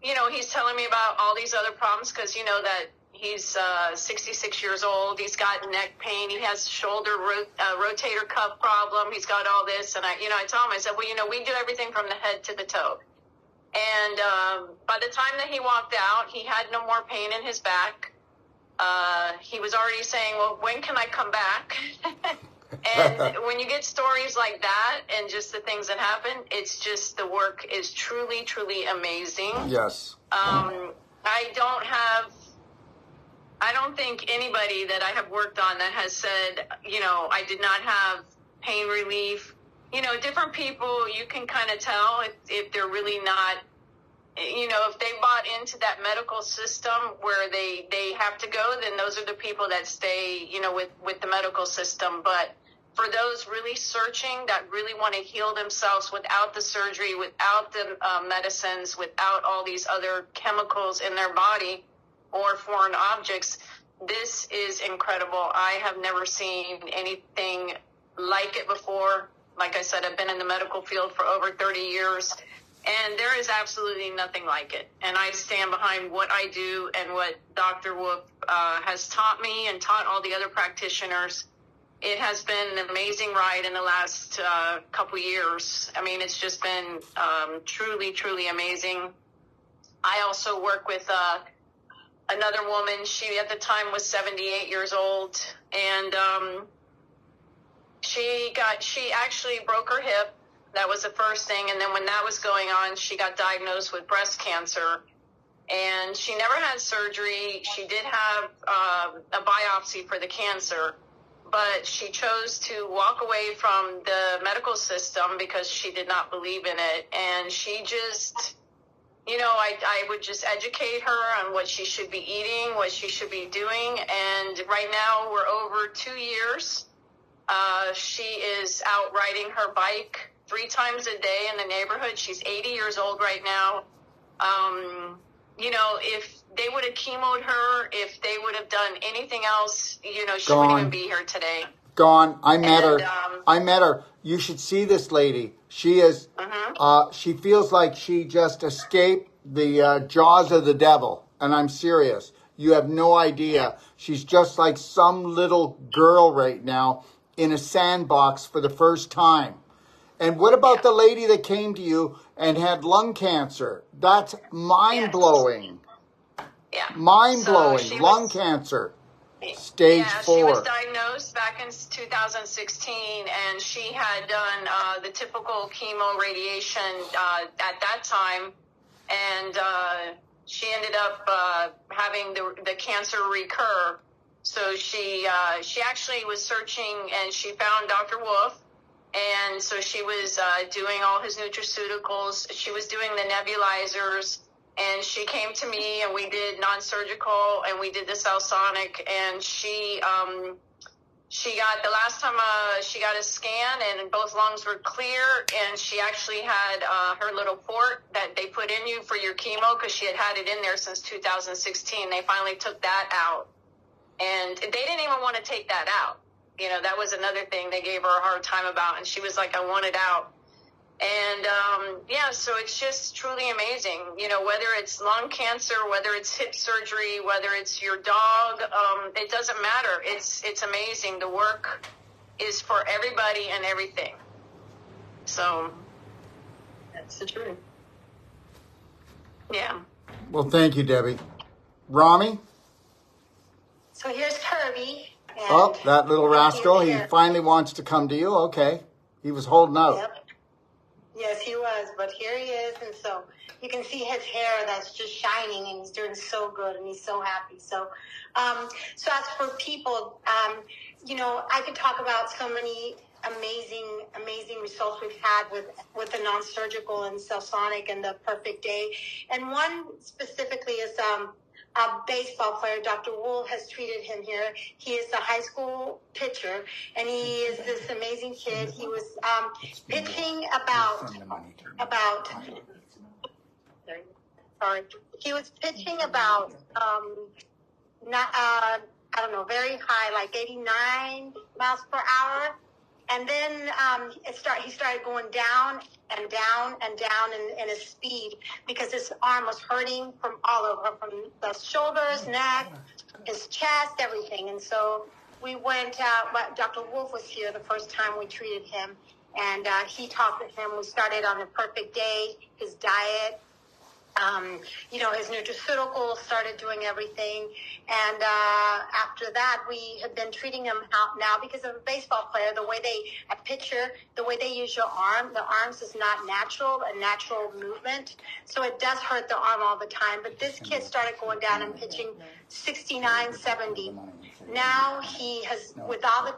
you know, he's telling me about all these other problems because, you know, that he's 66 years old. He's got neck pain. He has shoulder rotator cuff problem. He's got all this. And I told him, I said, well, you know, we do everything from the head to the toe. And by the time that he walked out, he had no more pain in his back. He was already saying, well, when can I come back? And when you get stories like that and just the things that happen, it's just, the work is truly, truly amazing.
Yes.
I don't think anybody that I have worked on that has said, you know, I did not have pain relief. You know, different people, you can kind of tell if they're really not, you know, if they bought into that medical system where they have to go, then those are the people that stay, you know, with the medical system. But for those really searching, that really want to heal themselves without the surgery, without the medicines, without all these other chemicals in their body, or foreign objects, this is incredible. I have never seen anything like it before. Like I said, I've been in the medical field for over 30 years, and there is absolutely nothing like it. And I stand behind what I do and what Dr. Wolf has taught me and taught all the other practitioners. It has been an amazing ride in the last couple years. I mean, it's just been truly, truly amazing. I also work with another woman. She at the time was 78 years old, and she actually broke her hip. That was the first thing. And then when that was going on, she got diagnosed with breast cancer, and she never had surgery. She did have a biopsy for the cancer, but she chose to walk away from the medical system because she did not believe in it. And she just, you know, I would just educate her on what she should be eating, what she should be doing. And right now we're over 2 years. She is out riding her bike 3 times a day in the neighborhood. She's 80 years old right now. You know, if they would have chemoed her, if they would have done anything else, you know, she wouldn't even be here today.
Gone. I met her. You should see this lady. She is, she feels like she just escaped the jaws of the devil. And I'm serious. You have no idea. She's just like some little girl right now in a sandbox for the first time. And what about the lady that came to you and had lung cancer? That's mind-blowing.
Yeah.
Mind-blowing.
So
lung cancer. Stage 4.
She was diagnosed back in 2016, and she had done the typical chemo radiation at that time, and she ended up having the cancer recur. So she actually was searching, and she found Dr. Wolf, and so she was doing all his nutraceuticals. She was doing the nebulizers. And she came to me, and we did non-surgical, and we did the Salsonic, and she She got, the last time she got a scan, and both lungs were clear, and she actually had her little port that they put in you for your chemo, because she had it in there since 2016. They finally took that out, and they didn't even want to take that out. You know, that was another thing they gave her a hard time about, and she was like, I want it out. And yeah, so it's just truly amazing, you know, whether it's lung cancer, whether it's hip surgery, whether it's your dog, it doesn't matter. It's amazing. The work is for everybody and everything. So that's the truth. Yeah.
Well, thank you, Debbie. Rami?
So here's Kirby.
Oh, that little rascal. He finally wants to come to you. Okay. He was holding out.
Yep. Yes, he was, but here he is, and so you can see his hair that's just shining, and he's doing so good, and he's so happy. So, so as for people, you know, I could talk about so many amazing results we've had with the non-surgical and Cellsonic and the Perfect Day, and one specifically is a baseball player. Dr. Wolf has treated him here. He is a high school pitcher, and he is this amazing kid. He was pitching he was pitching about I don't know, very high, like 89 miles per hour. And then he started going down and down and down in his speed, because his arm was hurting from all over, from the shoulders, neck, his chest, everything. And so we went out, but Dr. Wolf was here the first time we treated him, and he talked with him. We started on the Perfect Day, his diet, you know, his nutraceuticals, started doing everything. And after that, we have been treating him now because of a baseball player. A pitcher, the way they use your arm, the arms is not a natural movement. So it does hurt the arm all the time. But this kid started going down and pitching 69, 70. Now he has, with all the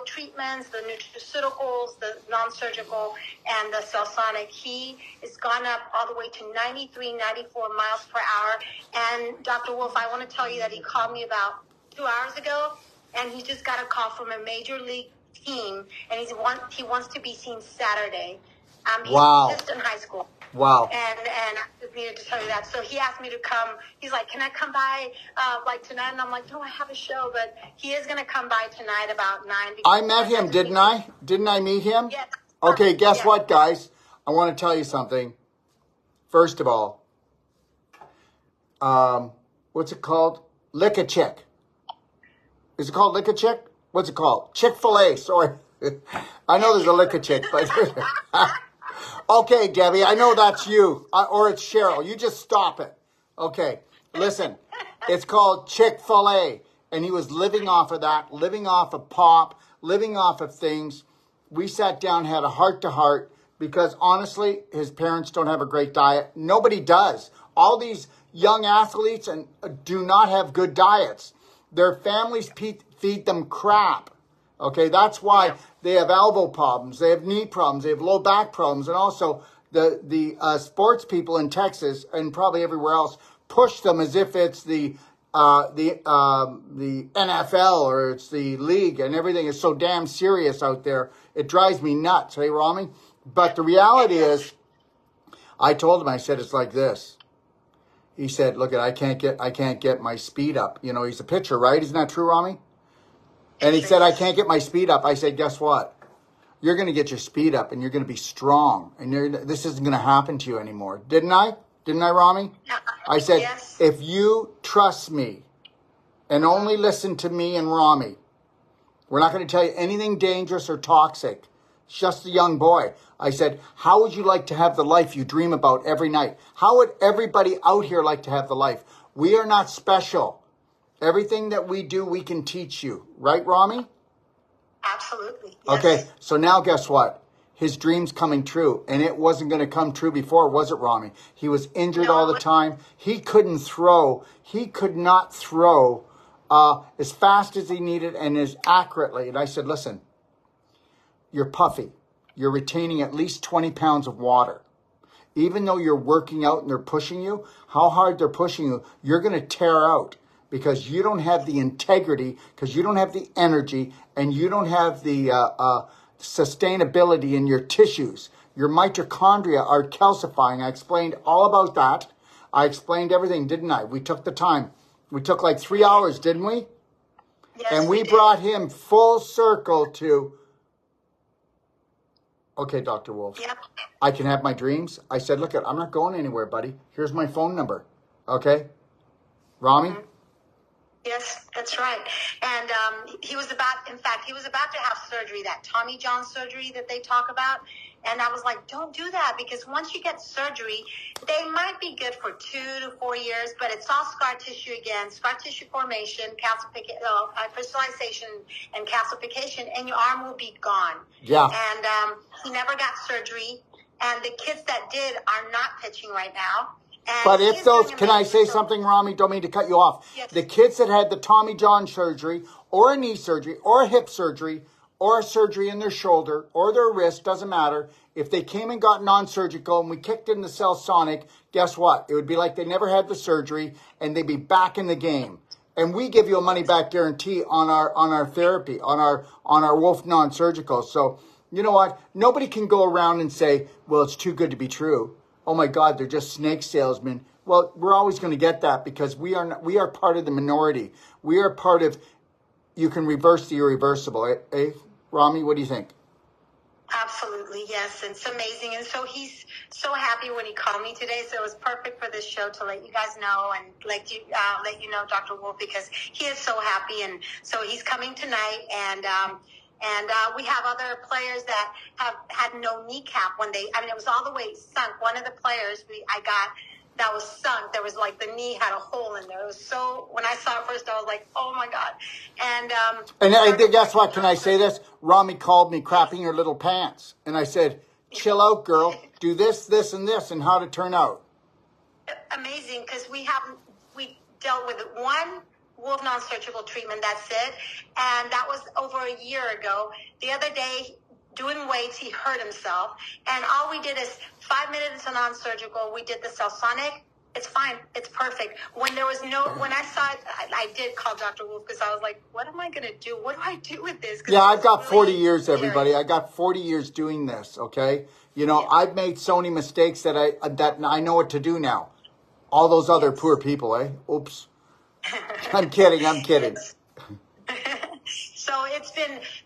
treatments, the nutraceuticals, the non-surgical, and the Cellsonic, he has gone up all the way to 93, 94 miles per hour. And Dr. Wolf, I want to tell you that he called me about 2 hours ago, and he just got a call from a major league team, and he wants to be seen Saturday. He's just in high school.
Wow.
And I just needed to tell you that. So he asked me to come. He's like, can I come by like tonight? And I'm like, no, I have a show. But he is going to come by tonight about 9.
I met him, didn't I? Didn't I meet him?
Yes.
Okay, guess what, guys? I want to tell you something. First of all, what's it called? Lick-a-Chick. Is it called Lick-a-Chick? What's it called? Chick-fil-A, sorry. I know there's a Lick-a-Chick, but... Okay, Debbie, I know that's you, or it's Cheryl. You just stop it. Okay, listen, it's called Chick-fil-A, and he was living off of that, living off of pop, living off of things. We sat down, had a heart-to-heart, because honestly, his parents don't have a great diet. Nobody does. All these young athletes and do not have good diets. Their families feed them crap. Okay, that's why they have elbow problems, they have knee problems, they have low back problems, and also the sports people in Texas and probably everywhere else push them as if it's the NFL or it's the league, and everything is so damn serious out there. It drives me nuts, hey, Rami? But the reality is, I told him, I said, it's like this. He said, look, I can't get my speed up. You know, he's a pitcher, right? Isn't that true, Rami? And he said, I can't get my speed up. I said, guess what? You're going to get your speed up, and you're going to be strong, and this isn't going to happen to you anymore. Didn't I? Didn't I, Rami? I said, yes. If you trust me and only listen to me and Rami, we're not going to tell you anything dangerous or toxic. It's just a young boy. I said, how would you like to have the life you dream about every night? How would everybody out here like to have the life? We are not special. Everything that we do, we can teach you. Right, Rami?
Absolutely. Yes.
Okay, so now guess what? His dream's coming true. And it wasn't going to come true before, was it, Rami? He was injured all the time. He couldn't throw. He could not throw as fast as he needed and as accurately. And I said, listen, you're puffy. You're retaining at least 20 pounds of water. Even though you're working out and they're pushing you, how hard they're pushing you, you're going to tear out. because you don't have the integrity, because you don't have the energy, and you don't have the sustainability in your tissues. Your mitochondria are calcifying. I explained all about that. I explained everything, didn't I? We took the time. We took like 3 hours, didn't we?
Yes,
And we
did.
brought him full circle to, okay, Dr. Wolf,
Yep.
I can have my dreams. I said, look, I'm not going anywhere, buddy. Here's my phone number. Okay? Rami?
Yes, that's right. And he was about to have surgery, that Tommy John surgery that they talk about. And I was like, don't do that, because once you get surgery, they might be good for 2 to 4 years, but it's all scar tissue again, scar tissue formation, crystallization, and calcification, and your arm will be gone.
Yeah.
And he never got surgery. And the kids that did are not pitching right now. And
But if
he's
those,
doing
can I
amazing.
say something, Rami? Don't mean to cut you off.
Yes.
The kids that had the Tommy John surgery, or a knee surgery, or a hip surgery, or a surgery in their shoulder, or their wrist, doesn't matter. If they came and got non-surgical and we kicked in the Cellsonic, guess what? It would be like they never had the surgery, and they'd be back in the game. And we give you a money-back guarantee on our therapy, on our Wolf non-surgical. So, you know what? Nobody can go around and say, well, it's too good to be true. Oh my God, they're just snake salesmen. Well, we're always going to get that, because we are part of the minority. We are part of, you can reverse the irreversible. Eh? Rami, what do you think?
Absolutely, yes. It's amazing. And so he's so happy when he called me today. So it was perfect for this show to let you guys know and let you know, Dr. Wolf, because he is so happy. And so he's coming tonight. And we have other players that have had no kneecap when it was all the way sunk. One of the players I got that was sunk, there was like the knee had a hole in there. It was so, when I saw it first, I was like, oh my God. And
I think, guess what? Can I say this? Rami called me crapping your little pants. And I said, chill out, girl. Do this, this, and this, and how to turn out.
Amazing, because we dealt with one Wolf non-surgical treatment, that's it. And that was over a year ago. The other day, doing weights, he hurt himself. And all we did is 5 minutes of non-surgical. We did the Cellsonic. It's fine. It's perfect. When I saw it, I did call Dr. Wolf, because I was like, what am I going to do? What do I do with this?
Yeah, I've got 40 years, everybody. I got 40 years doing this, okay? You know, yeah. I've made so many mistakes that I know what to do now. All those other poor people, eh? Oops. I'm kidding.
So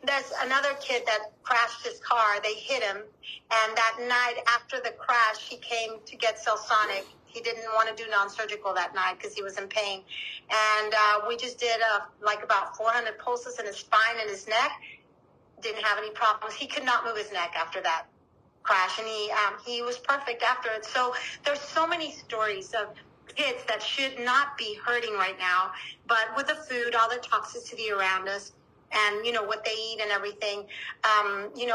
there's another kid that crashed his car. They hit him. And that night after the crash, he came to get Cellsonic. He didn't want to do non-surgical that night because he was in pain. And we just did about 400 pulses in his spine and his neck. Didn't have any problems. He could not move his neck after that crash. And he was perfect after it. So there's so many stories of kids that should not be hurting right now. But with the food, all the toxicity around us, and, what they eat and everything,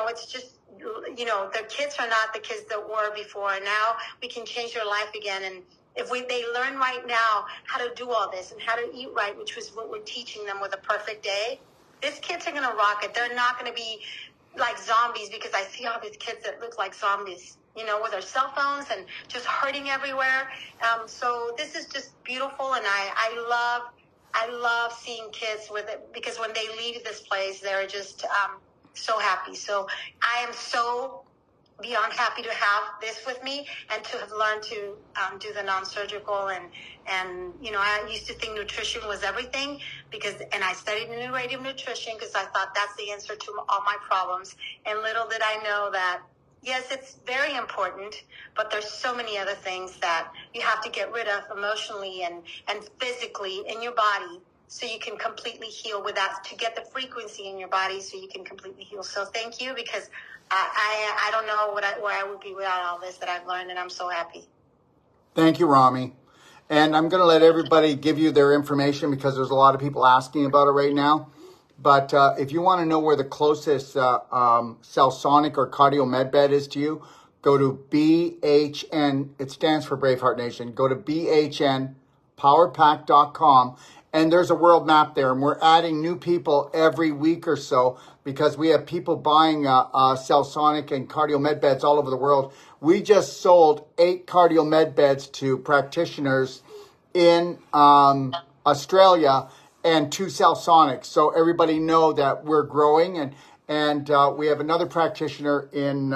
it's just, the kids are not the kids that were before. And now we can change their life again. And if they learn right now how to do all this and how to eat right, which was what we're teaching them with a perfect day, these kids are going to rock it. They're not going to be like zombies, because I see all these kids that look like zombies, with their cell phones and just hurting everywhere. So this is just beautiful. And I love seeing kids with it, because when they leave this place, they're just so happy. So I am so beyond happy to have this with me and to have learned to do the non-surgical. And I used to think nutrition was everything, and I studied integrative nutrition because I thought that's the answer to all my problems. And little did I know that, yes, it's very important, but there's so many other things that you have to get rid of emotionally and physically in your body, so you can completely heal with that, to get the frequency in your body so you can completely heal. So thank you, because I don't know where I would be without all this that I've learned, and I'm so happy.
Thank you, Rami. And I'm going to let everybody give you their information, because there's a lot of people asking about it right now. But if you want to know where the closest Cellsonic or Cardio Med Bed is to you, go to BHN. It stands for Braveheart Nation. Go to BHNPowerPack.com. And there's a world map there. And we're adding new people every week or so, because we have people buying Cellsonic and Cardio Med Beds all over the world. We just sold 8 Cardio Med Beds to practitioners in Australia, and 2 Cellsonics. So everybody know that we're growing, and we have another practitioner in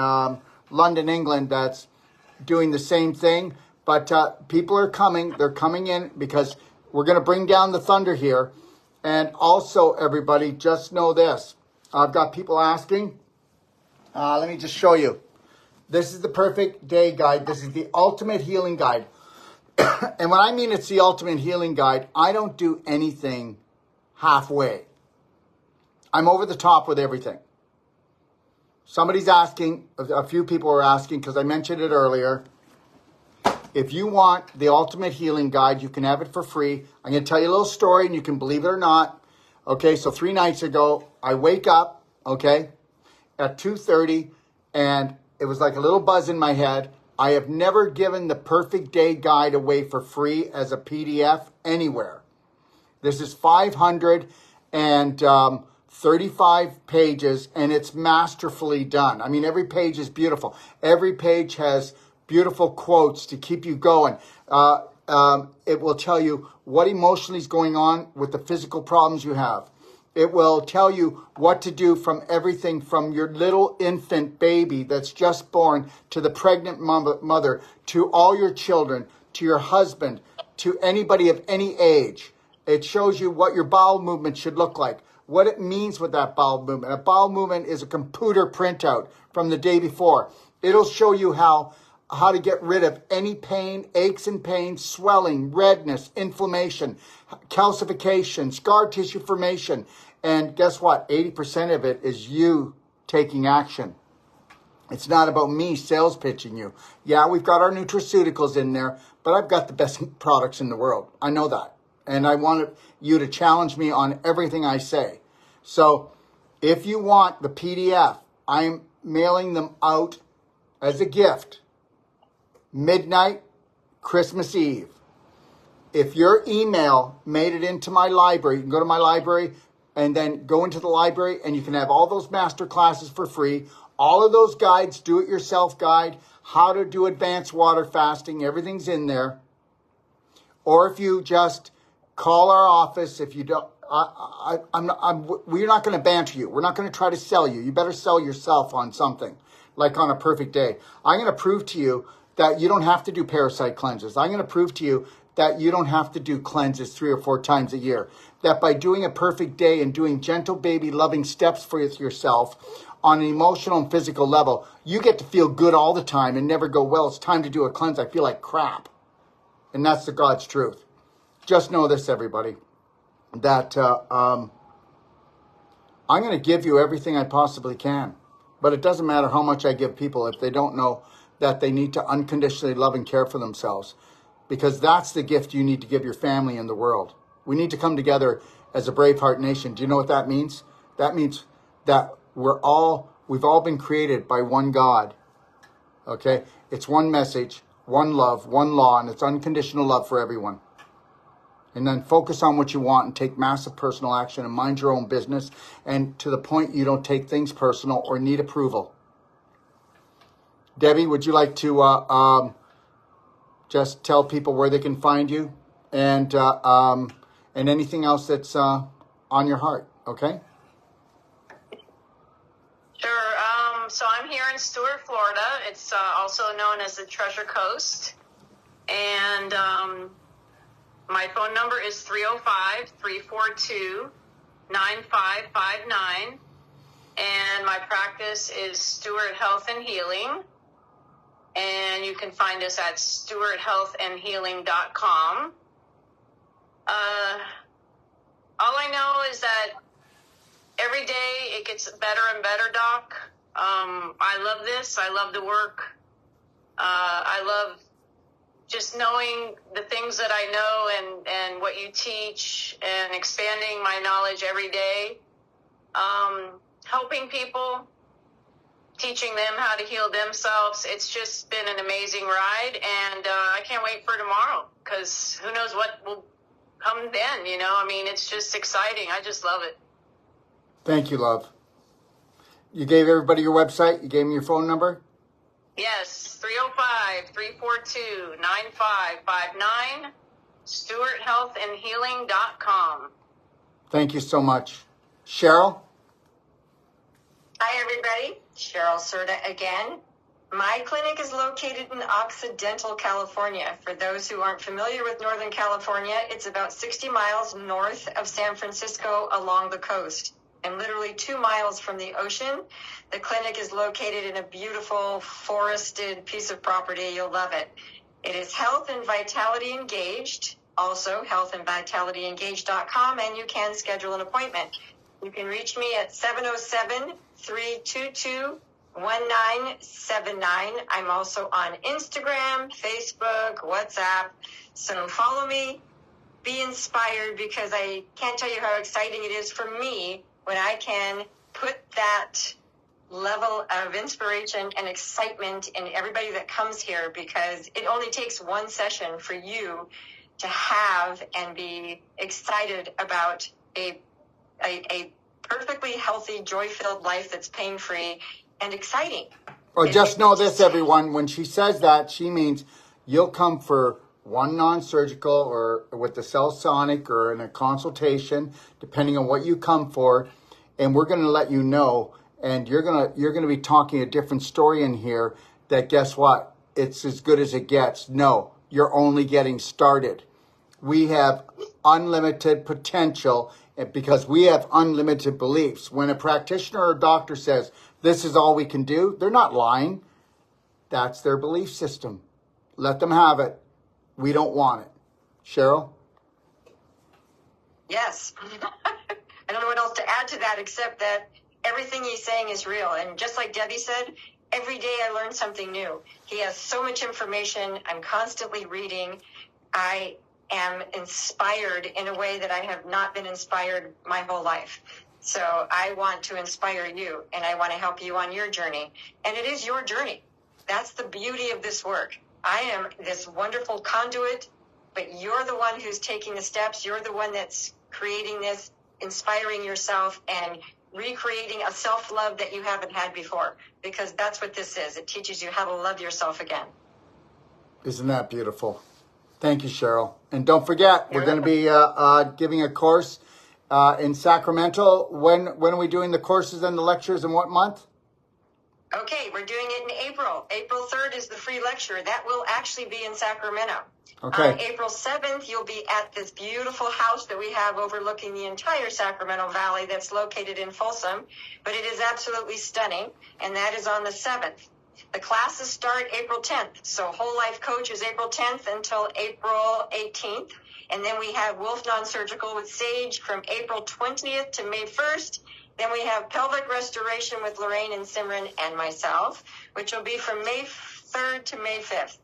London, England, that's doing the same thing. But people are coming. They're coming in because we're going to bring down the thunder here. And also, everybody, just know this. I've got people asking. Let me just show you. This is the perfect day guide. This is the ultimate healing guide. And when I mean it's the ultimate healing guide, I don't do anything halfway. I'm over the top with everything. Somebody's asking, a few people are asking, because I mentioned it earlier. If you want the ultimate healing guide, you can have it for free. I'm going to tell you a little story, and you can believe it or not. Okay, so 3 nights ago, I wake up, okay, at 2:30, and it was like a little buzz in my head. I have never given the perfect day guide away for free as a PDF anywhere. This is 535 pages, and it's masterfully done. I mean, every page is beautiful. Every page has beautiful quotes to keep you going. It will tell you what emotionally is going on with the physical problems you have. It will tell you what to do from everything from your little infant baby that's just born to the pregnant mother, to all your children, to your husband, to anybody of any age. It shows you what your bowel movement should look like, what it means with that bowel movement. A bowel movement is a computer printout from the day before. It'll show you how to get rid of any pain, aches and pains, swelling, redness, inflammation, calcification, scar tissue formation. And guess what? 80% of it is you taking action. It's not about me sales pitching you. Yeah, we've got our nutraceuticals in there, but I've got the best products in the world. I know that. And I want you to challenge me on everything I say. So if you want the PDF, I'm mailing them out as a gift. Midnight, Christmas Eve. If your email made it into my library, you can go to my library and then go into the library, and you can have all those master classes for free. All of those guides, do-it-yourself guide, how to do advanced water fasting, everything's in there. Or if you just call our office, if you don't, we're not going to banter you. We're not going to try to sell you. You better sell yourself on something, like on a perfect day. I'm going to prove to you that you don't have to do parasite cleanses. I'm going to prove to you that you don't have to do cleanses 3 or 4 times a year. That by doing a perfect day and doing gentle baby loving steps for yourself on an emotional and physical level, you get to feel good all the time and never go, well, it's time to do a cleanse. I feel like crap. And that's the God's truth. Just know this, everybody, that I'm going to give you everything I possibly can. But it doesn't matter how much I give people if they don't know that they need to unconditionally love and care for themselves, because that's the gift you need to give your family and the world. We need to come together as a Braveheart nation. Do you know what that means? That means that we've all been created by one God. Okay? It's one message, one love, one law, and it's unconditional love for everyone. And then focus on what you want and take massive personal action and mind your own business, and to the point you don't take things personal or need approval. Debbie, would you like to just tell people where they can find you and anything else that's on your heart, okay?
Sure. So I'm here in Stuart, Florida. It's also known as the Treasure Coast. And my phone number is 305-342-9559. And my practice is Stuart Health and Healing. And you can find us at stuarthealthandhealing.com. All I know is that every day it gets better and better, Doc. I love this. I love the work. I love just knowing the things that I know and what you teach, and expanding my knowledge every day. Helping people, teaching them how to heal themselves. It's just been an amazing ride, and I can't wait for tomorrow, because who knows what will come then, you know? I mean, it's just exciting. I just love it.
Thank you, love. You gave everybody your website? You gave them your phone number?
Yes, 305-342-9559, StewartHealthandHealing.com.
Thank you so much. Cheryl?
Hi, everybody. Cheryl Serta again. My clinic is located in Occidental, California. For those who aren't familiar with Northern California, it's about 60 miles north of San Francisco along the coast and literally 2 miles from the ocean. The clinic is located in a beautiful forested piece of property. You'll love it. It is Health and Vitality Engaged, also healthandvitalityengaged.com, and you can schedule an appointment. You can reach me at 707-322-1979. I'm also on Instagram, Facebook, WhatsApp. So follow me, be inspired, because I can't tell you how exciting it is for me when I can put that level of inspiration and excitement in everybody that comes here, because it only takes one session for you to have and be excited about a perfectly healthy, joy-filled life that's pain-free and exciting.
Well, just know this, everyone. When she says that, she means you'll come for one non-surgical or with the cell sonic or in a consultation, depending on what you come for. And we're going to let you know, and you're going to be talking a different story in here that, guess what? It's as good as it gets. No, you're only getting started. We have unlimited potential because we have unlimited beliefs. When a practitioner or doctor says, this is all we can do, they're not lying. That's their belief system. Let them have it. We don't want it. Cheryl?
Yes. I don't know what else to add to that except that everything he's saying is real. And just like Debbie said, every day I learn something new. He has so much information. I'm constantly reading. I am inspired in a way that I have not been inspired my whole life. So I want to inspire you, and I want to help you on your journey. And it is your journey. That's the beauty of this work. I am this wonderful conduit, but you're the one who's taking the steps. You're the one that's creating this, inspiring yourself and recreating a self-love that you haven't had before, because that's what this is. It teaches you how to love yourself again.
Isn't that beautiful? Thank you, Cheryl. And don't forget, we're going to be giving a course in Sacramento. When are we doing the courses and the lectures, and what month?
Okay, we're doing it in April. April 3rd is the free lecture. That will actually be in Sacramento.
Okay.
On April 7th, you'll be at this beautiful house that we have overlooking the entire Sacramento Valley that's located in Folsom, but it is absolutely stunning, and that is on the 7th. The classes start April 10th, so Whole Life Coach is April 10th until April 18th, and then we have Wolf Non-Surgical with Sage from April 20th to May 1st. Then we have Pelvic Restoration with Lorraine and Simran and myself, which will be from May 3rd to May 5th.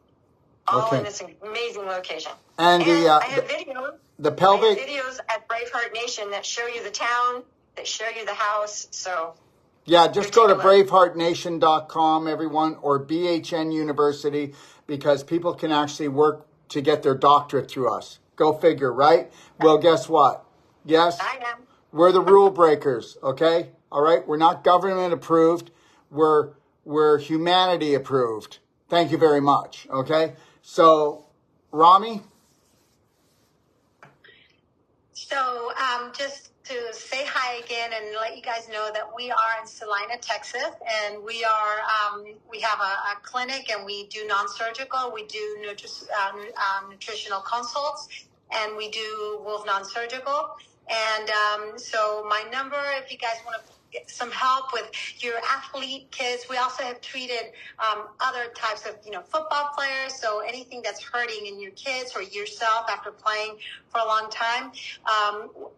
All in this amazing location.
And
I have videos.
The pelvic.
I have videos at Braveheart Nation that show you the town, that show you the house. So
yeah, just go to braveheartnation.com, everyone, or BHN University, because people can actually work to get their doctorate through us. Go figure, right? Well, guess what? Yes,
I am.
We're the rule breakers, okay? All right? We're not government approved. We're humanity approved. Thank you very much, okay? So, Rami?
So just to say hi again and let you guys know that we are in Salina, Texas, and we have a clinic, and we do non-surgical. We do nutritional consults, and we do Wolf Non-Surgical. And so my number, if you guys want to get some help with your athlete kids, we also have treated other types of, football players. So anything that's hurting in your kids or yourself after playing for a long time.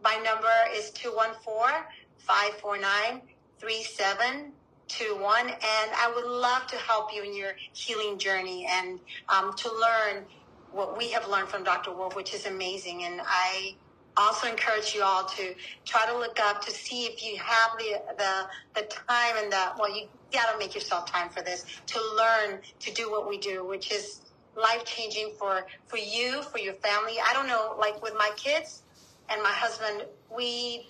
My number is 214-549-3721. And I would love to help you in your healing journey and to learn what we have learned from Dr. Wolf, which is amazing. And I also encourage you all to try to look up to see if you have the time and you got to make yourself time for this, to learn to do what we do, which is life-changing for you, for your family. I don't know, like with my kids and my husband, we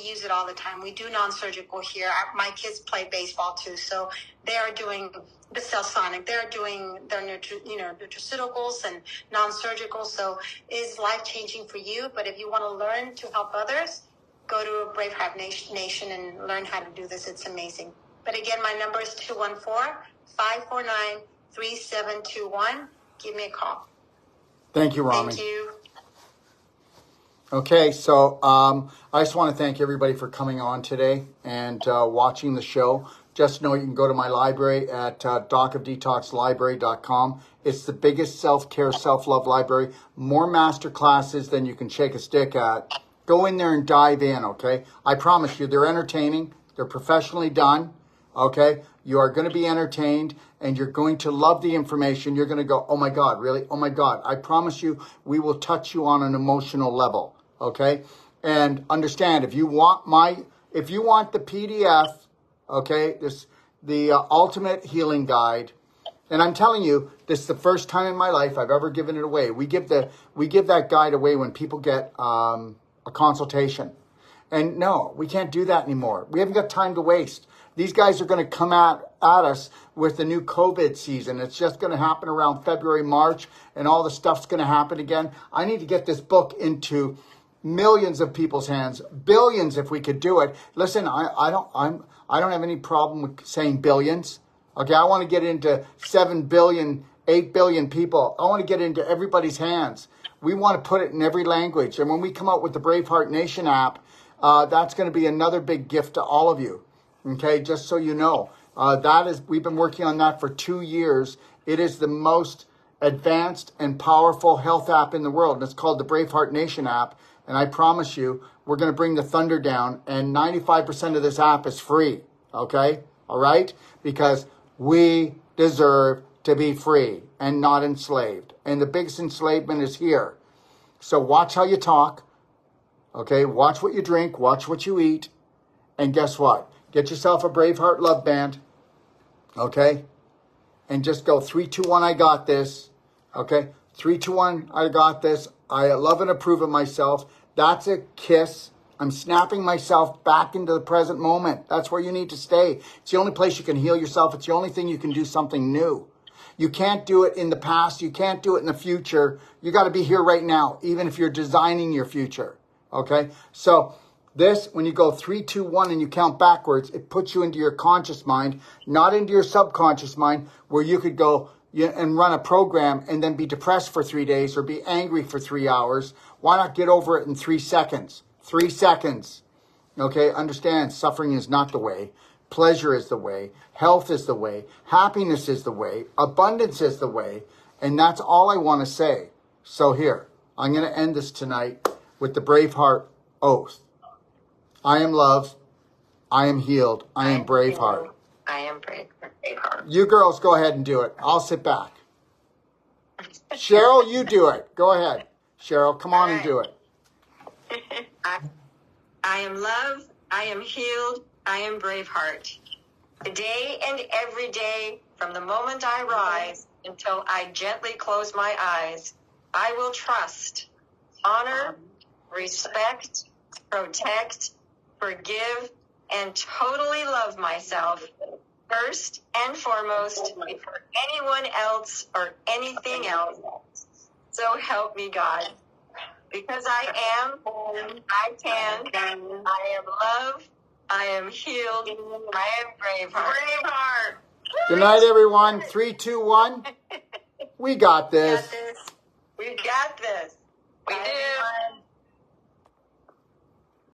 use it all the time. We do non-surgical here. My kids play baseball too, so they are doing the Cellsonic. They're doing their nutraceuticals and non-surgical, so it's life-changing for you. But if you want to learn to help others, go to Braveheart Nation and learn how to do this. It's amazing. But again, my number is 214-549-3721. Give me a call.
Thank you, Rami.
Thank you.
Okay, so I just want to thank everybody for coming on today and watching the show. Just know you can go to my library at docofdetoxlibrary.com. It's the biggest self-care, self-love library. More master classes than you can shake a stick at. Go in there and dive in, okay? I promise you, they're entertaining. They're professionally done, okay? You are going to be entertained, and you're going to love the information. You're going to go, oh my God, really? Oh my God. I promise you, we will touch you on an emotional level, okay? And understand, if you want the PDF, okay, the Ultimate Healing Guide, and I'm telling you, this is the first time in my life I've ever given it away. We give that guide away when people get a consultation. And no, we can't do that anymore. We haven't got time to waste. These guys are going to come at us with the new COVID season. It's just going to happen around February, March, and all the stuff's going to happen again. I need to get this book into millions of people's hands, billions if we could do it. Listen, I don't have any problem with saying billions. Okay, I want to get into 7 billion, 8 billion people. I want to get into everybody's hands. We want to put it in every language. And when we come out with the Braveheart Nation app, that's going to be another big gift to all of you. Okay, just so you know. We've been working on that for 2 years. It is the most advanced and powerful health app in the world. And it's called the Braveheart Nation app. And I promise you, we're going to bring the thunder down. And 95% of this app is free. Okay? All right? Because we deserve to be free and not enslaved. And the biggest enslavement is here. So watch how you talk. Okay? Watch what you drink. Watch what you eat. And guess what? Get yourself a Braveheart Love Band. Okay? And just go 3, 2, 1, I got this. Okay? 3, 2, 1, I got this. I love and approve of myself. That's a kiss. I'm snapping myself back into the present moment. That's where you need to stay. It's the only place you can heal yourself. It's the only thing you can do something new. You can't do it in the past. You can't do it in the future. You got to be here right now, even if you're designing your future. Okay? So this, when you go 3, 2, 1 and you count backwards, it puts you into your conscious mind, not into your subconscious mind, where you could go and run a program and then be depressed for 3 days or be angry for 3 hours. Why not get over it in 3 seconds? 3 seconds. Okay, understand, suffering is not the way. Pleasure is the way. Health is the way. Happiness is the way. Abundance is the way. And that's all I want to say. So here, I'm going to end this tonight with the Braveheart oath. I am loved. I am healed. I am Braveheart.
I am Braveheart.
You girls go ahead and do it. I'll sit back. Cheryl, you do it. Go ahead. Cheryl, come on and do it.
I am loved. I am healed. I am Braveheart. Today and every day, from the moment I rise until I gently close my eyes, I will trust, honor, respect, protect, forgive, and totally love myself first and foremost before anyone else or anything else. So help me God. Because I am, I can, I am loved, I am healed, I am Braveheart. Braveheart!
Good night, everyone. 3, 2, 1. We got this.
We got this. We do.